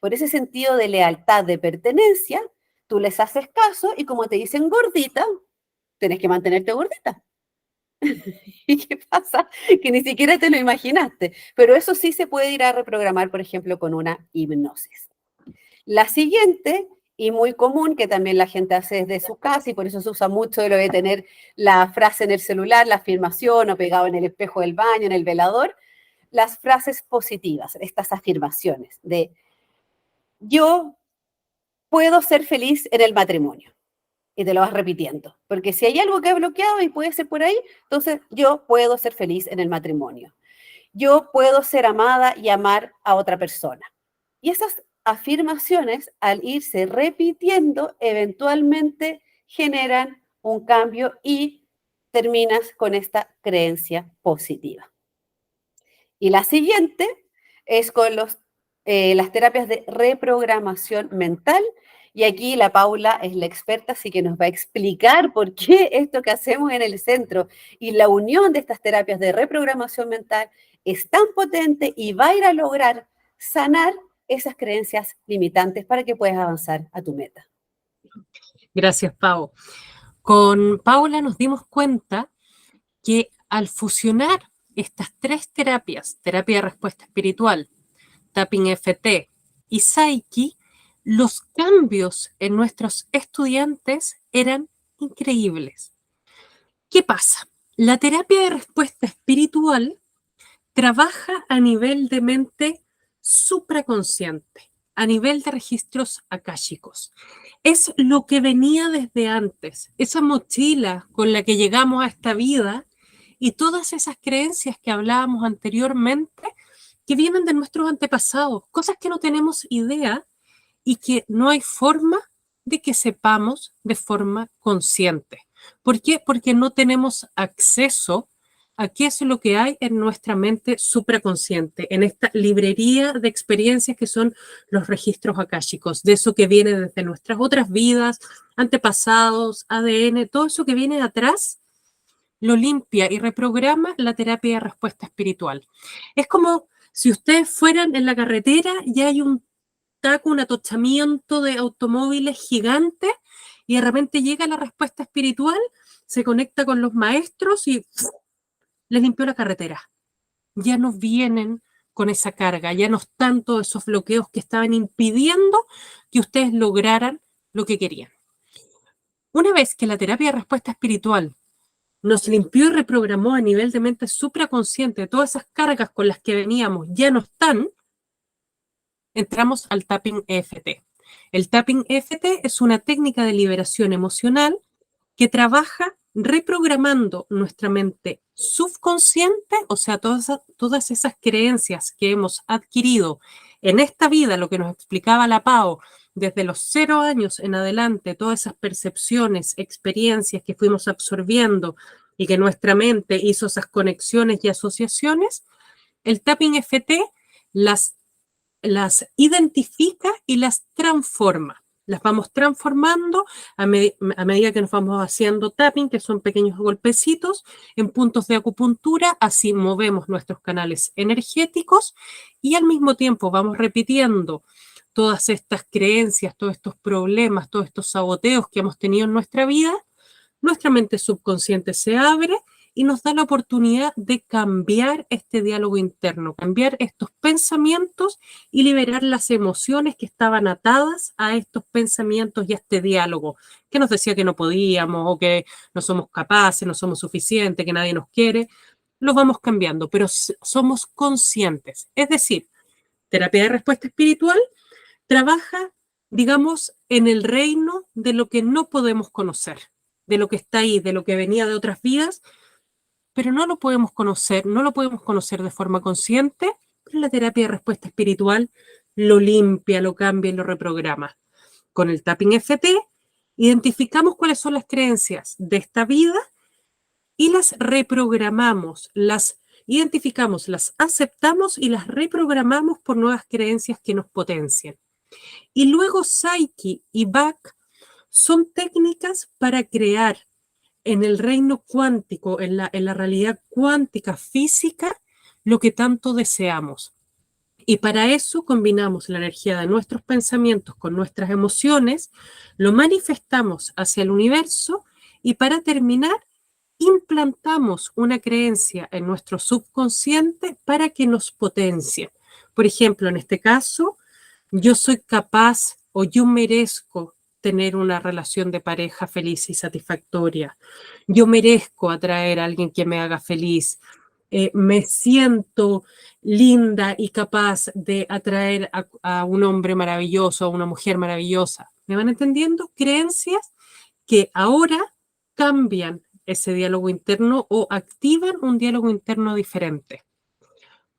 por ese sentido de lealtad, de pertenencia, tú les haces caso y como te dicen gordita, tienes que mantenerte gordita. ¿Y qué pasa? Que ni siquiera te lo imaginaste. Pero eso sí se puede ir a reprogramar, por ejemplo, con una hipnosis. La siguiente, y muy común, que también la gente hace desde su casa, y por eso se usa mucho de lo de tener la frase en el celular, la afirmación, o pegado en el espejo del baño, en el velador, las frases positivas, estas afirmaciones de yo puedo ser feliz en el matrimonio. Y te lo vas repitiendo. Porque si hay algo que he bloqueado y puede ser por ahí, entonces yo puedo ser feliz en el matrimonio. Yo puedo ser amada y amar a otra persona. Y esas afirmaciones, al irse repitiendo, eventualmente generan un cambio y terminas con esta creencia positiva. Y la siguiente es con las terapias de reprogramación mental. Y aquí la Paula es la experta, así que nos va a explicar por qué esto que hacemos en el centro y la unión de estas terapias de reprogramación mental es tan potente y va a ir a lograr sanar esas creencias limitantes para que puedas avanzar a tu meta. Gracias, Pau. Con Paula nos dimos cuenta que al fusionar estas tres terapias, terapia de respuesta espiritual, Tapping FT y Psyche, los cambios en nuestros estudiantes eran increíbles. ¿Qué pasa? La terapia de respuesta espiritual trabaja a nivel de mente supraconsciente, a nivel de registros akáshicos. Es lo que venía desde antes, esa mochila con la que llegamos a esta vida y todas esas creencias que hablábamos anteriormente que vienen de nuestros antepasados, cosas que no tenemos idea y que no hay forma de que sepamos de forma consciente. ¿Por qué? Porque no tenemos acceso a qué es lo que hay en nuestra mente supraconsciente, en esta librería de experiencias que son los registros akáshicos, de eso que viene desde nuestras otras vidas, antepasados, ADN, todo eso que viene de atrás, lo limpia y reprograma la terapia de respuesta espiritual. Es como si ustedes fueran en la carretera y hay un taco, un atochamiento de automóviles gigantes y de repente llega la respuesta espiritual, se conecta con los maestros y les limpió la carretera. Ya no vienen con esa carga, ya no están todos esos bloqueos que estaban impidiendo que ustedes lograran lo que querían. Una vez que la terapia de respuesta espiritual nos limpió y reprogramó a nivel de mente supraconsciente, todas esas cargas con las que veníamos ya no están, entramos al Tapping EFT. El Tapping EFT es una técnica de liberación emocional que trabaja reprogramando nuestra mente subconsciente, o sea, todas esas creencias que hemos adquirido en esta vida, lo que nos explicaba la Pau, desde los 0 años en adelante, todas esas percepciones, experiencias que fuimos absorbiendo y que nuestra mente hizo esas conexiones y asociaciones, el Tapping FT las identifica y las transforma. Las vamos transformando a medida que nos vamos haciendo tapping, que son pequeños golpecitos, en puntos de acupuntura, así movemos nuestros canales energéticos y al mismo tiempo vamos repitiendo todas estas creencias, todos estos problemas, todos estos saboteos que hemos tenido en nuestra vida. Nuestra mente subconsciente se abre y nos da la oportunidad de cambiar este diálogo interno, cambiar estos pensamientos y liberar las emociones que estaban atadas a estos pensamientos y a este diálogo, que nos decía que no podíamos o que no somos capaces, no somos suficientes, que nadie nos quiere. Lo vamos cambiando, pero somos conscientes. Es decir, terapia de respuesta espiritual trabaja, digamos, en el reino de lo que no podemos conocer, de lo que está ahí, de lo que venía de otras vidas, pero no lo podemos conocer, no lo podemos conocer de forma consciente, pero la terapia de respuesta espiritual lo limpia, lo cambia y lo reprograma. Con el Tapping FT identificamos cuáles son las creencias de esta vida y las reprogramamos, las identificamos, las aceptamos y las reprogramamos por nuevas creencias que nos potencian. Y luego Psyche y Bach son técnicas para crear en el reino cuántico, en la realidad cuántica física, lo que tanto deseamos. Y para eso combinamos la energía de nuestros pensamientos con nuestras emociones, lo manifestamos hacia el universo y para terminar, implantamos una creencia en nuestro subconsciente para que nos potencie. Por ejemplo, en este caso, yo soy capaz o yo merezco tener una relación de pareja feliz y satisfactoria. Yo merezco atraer a alguien que me haga feliz. me siento linda y capaz de atraer a un hombre maravilloso, a una mujer maravillosa. ¿Me van entendiendo? Creencias que ahora cambian ese diálogo interno o activan un diálogo interno diferente.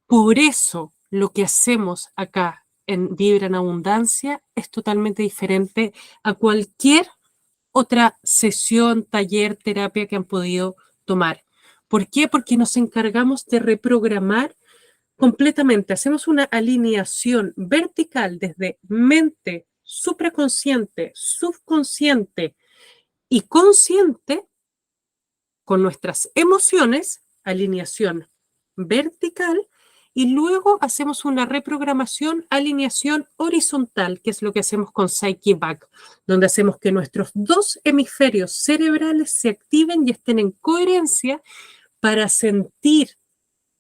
Por eso lo que hacemos acá en Vibra en Abundancia es totalmente diferente a cualquier otra sesión, taller, terapia que han podido tomar. ¿Por qué? Porque nos encargamos de reprogramar completamente. Hacemos una alineación vertical desde mente, supraconsciente, subconsciente y consciente con nuestras emociones, alineación vertical, y luego hacemos una reprogramación, alineación horizontal, que es lo que hacemos con Psyche Back, donde hacemos que nuestros dos hemisferios cerebrales se activen y estén en coherencia para sentir,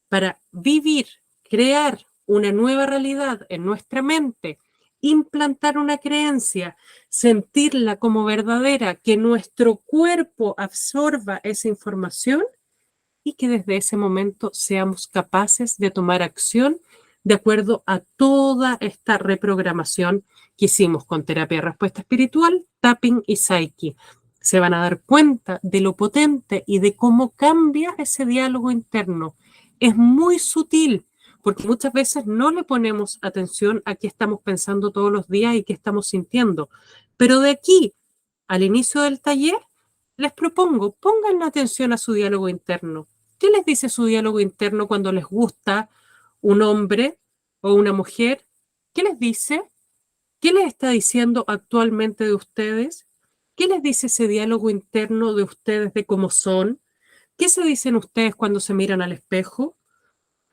para vivir, crear una nueva realidad en nuestra mente, implantar una creencia, sentirla como verdadera, que nuestro cuerpo absorba esa información y que desde ese momento seamos capaces de tomar acción de acuerdo a toda esta reprogramación que hicimos con terapia de respuesta espiritual, tapping y Psyche. Se van a dar cuenta de lo potente y de cómo cambia ese diálogo interno. Es muy sutil, porque muchas veces no le ponemos atención a qué estamos pensando todos los días y qué estamos sintiendo. Pero de aquí al inicio del taller, les propongo, pongan atención a su diálogo interno. ¿Qué les dice su diálogo interno cuando les gusta un hombre o una mujer? ¿Qué les dice? ¿Qué les está diciendo actualmente de ustedes? ¿Qué les dice ese diálogo interno de ustedes de cómo son? ¿Qué se dicen ustedes cuando se miran al espejo?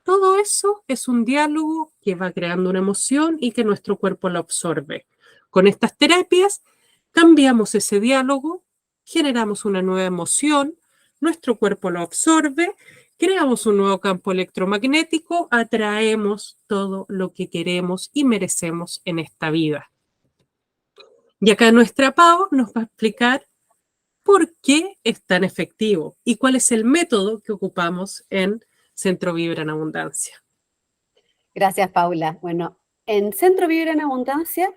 Todo eso es un diálogo que va creando una emoción y que nuestro cuerpo la absorbe. Con estas terapias cambiamos ese diálogo, generamos una nueva emoción, nuestro cuerpo lo absorbe, creamos un nuevo campo electromagnético, atraemos todo lo que queremos y merecemos en esta vida. Y acá nuestra Pau nos va a explicar por qué es tan efectivo y cuál es el método que ocupamos en Centro Vibra en Abundancia. Gracias, Paula. Bueno, en Centro Vibra en Abundancia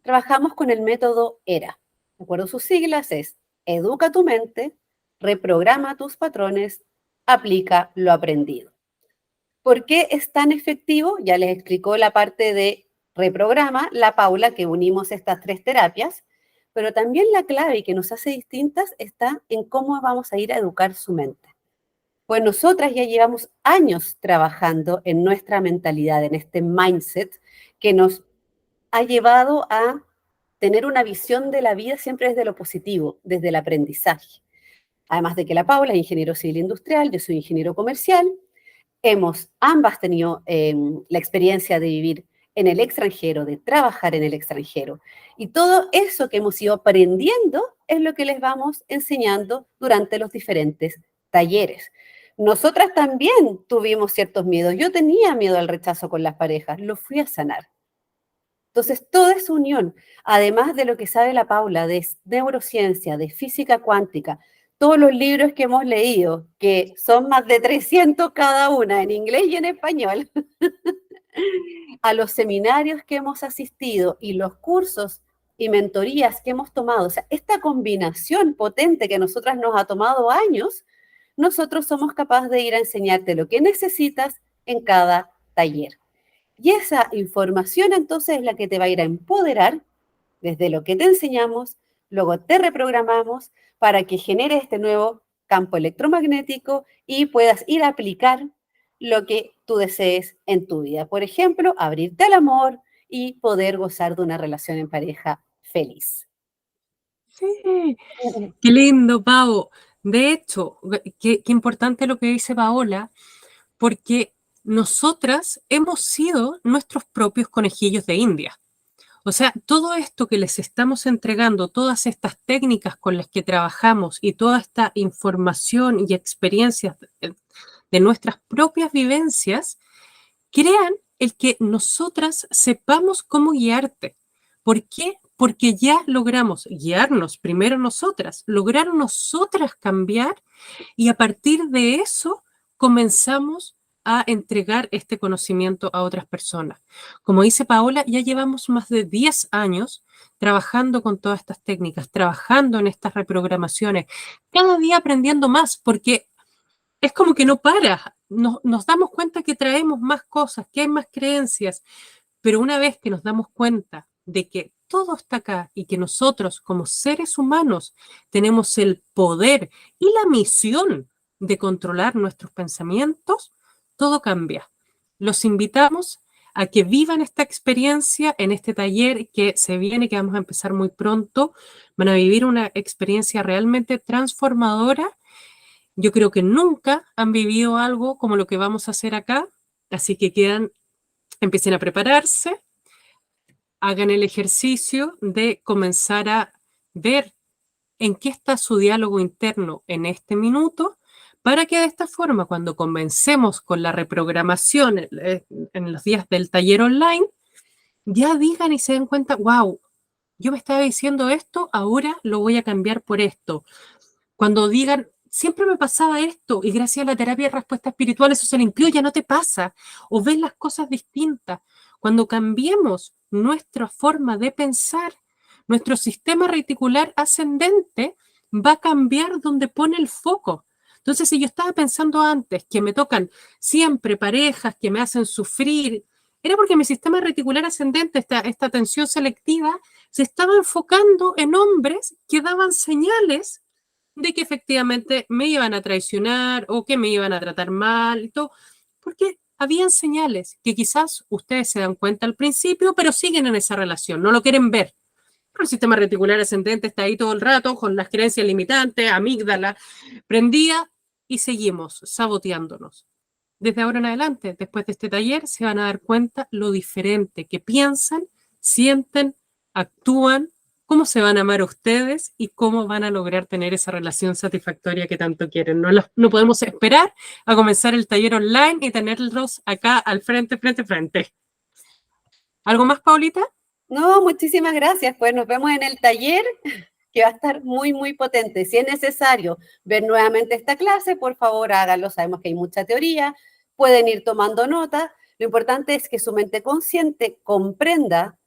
trabajamos con el método ERA. De acuerdo a sus siglas es educa tu mente, reprograma tus patrones, aplica lo aprendido. ¿Por qué es tan efectivo? Ya les explicó la parte de reprograma, la Paula, que unimos estas tres terapias, pero también la clave y que nos hace distintas está en cómo vamos a ir a educar su mente. Pues nosotras ya llevamos años trabajando en nuestra mentalidad, en este mindset que nos ha llevado a tener una visión de la vida siempre desde lo positivo, desde el aprendizaje. Además de que la Paula es ingeniero civil industrial, yo soy ingeniero comercial, hemos ambas tenido la experiencia de vivir en el extranjero, de trabajar en el extranjero. Y todo eso que hemos ido aprendiendo es lo que les vamos enseñando durante los diferentes talleres. Nosotras también tuvimos ciertos miedos. Yo tenía miedo al rechazo con las parejas, lo fui a sanar. Entonces, toda esa unión, además de lo que sabe la Paula de neurociencia, de física cuántica, todos los libros que hemos leído, que son más de 300 cada una, en inglés y en español, a los seminarios que hemos asistido y los cursos y mentorías que hemos tomado, o sea, esta combinación potente que a nosotras nos ha tomado años, nosotros somos capaces de ir a enseñarte lo que necesitas en cada taller. Y esa información entonces es la que te va a ir a empoderar desde lo que te enseñamos, luego te reprogramamos para que genere este nuevo campo electromagnético y puedas ir a aplicar lo que tú desees en tu vida. Por ejemplo, abrirte al amor y poder gozar de una relación en pareja feliz. Sí, qué lindo, Pau. De hecho, qué importante lo que dice Paola, porque nosotras hemos sido nuestros propios conejillos de India. O sea, todo esto que les estamos entregando, todas estas técnicas con las que trabajamos y toda esta información y experiencias de nuestras propias vivencias, crean el que nosotras sepamos cómo guiarte. ¿Por qué? Porque ya logramos guiarnos primero nosotras, lograr nosotras cambiar y a partir de eso comenzamos a entregar este conocimiento a otras personas. Como dice Paola, ya llevamos más de 10 años trabajando con todas estas técnicas, trabajando en estas reprogramaciones, cada día aprendiendo más, porque es como que no para. Nos damos cuenta que traemos más cosas, que hay más creencias, pero una vez que nos damos cuenta de que todo está acá y que nosotros como seres humanos tenemos el poder y la misión de controlar nuestros pensamientos, todo cambia. Los invitamos a que vivan esta experiencia en este taller que se viene, que vamos a empezar muy pronto. Van a vivir una experiencia realmente transformadora. Yo creo que nunca han vivido algo como lo que vamos a hacer acá, así que empiecen a prepararse, hagan el ejercicio de comenzar a ver en qué está su diálogo interno en este minuto, para que de esta forma, cuando comencemos con la reprogramación en los días del taller online, ya digan y se den cuenta, wow, yo me estaba diciendo esto, ahora lo voy a cambiar por esto. Cuando digan, siempre me pasaba esto y gracias a la terapia de respuesta espiritual eso se limpió, ya no te pasa, o ves las cosas distintas. Cuando cambiemos nuestra forma de pensar, nuestro sistema reticular ascendente va a cambiar donde pone el foco. Entonces, si yo estaba pensando antes que me tocan siempre parejas que me hacen sufrir, era porque mi sistema reticular ascendente, esta atención selectiva, se estaba enfocando en hombres que daban señales de que efectivamente me iban a traicionar o que me iban a tratar mal y todo, porque habían señales que quizás ustedes se dan cuenta al principio, pero siguen en esa relación, no lo quieren ver. Pero el sistema reticular ascendente está ahí todo el rato con las creencias limitantes, amígdala, prendida y seguimos saboteándonos. Desde ahora en adelante, después de este taller, se van a dar cuenta lo diferente que piensan, sienten, actúan, cómo se van a amar ustedes y cómo van a lograr tener esa relación satisfactoria que tanto quieren. No podemos esperar a comenzar el taller online y tenerlos acá al frente, frente, frente. ¿Algo más, Paulita? No, muchísimas gracias. Pues nos vemos en el taller, que va a estar muy, muy potente. Si es necesario ver nuevamente esta clase, por favor háganlo. Sabemos que hay mucha teoría, pueden ir tomando nota. Lo importante es que su mente consciente comprenda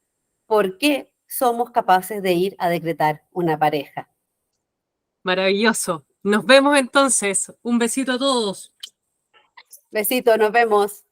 por qué somos capaces de ir a decretar una pareja. Maravilloso. Nos vemos entonces. Un besito a todos. Besito, nos vemos.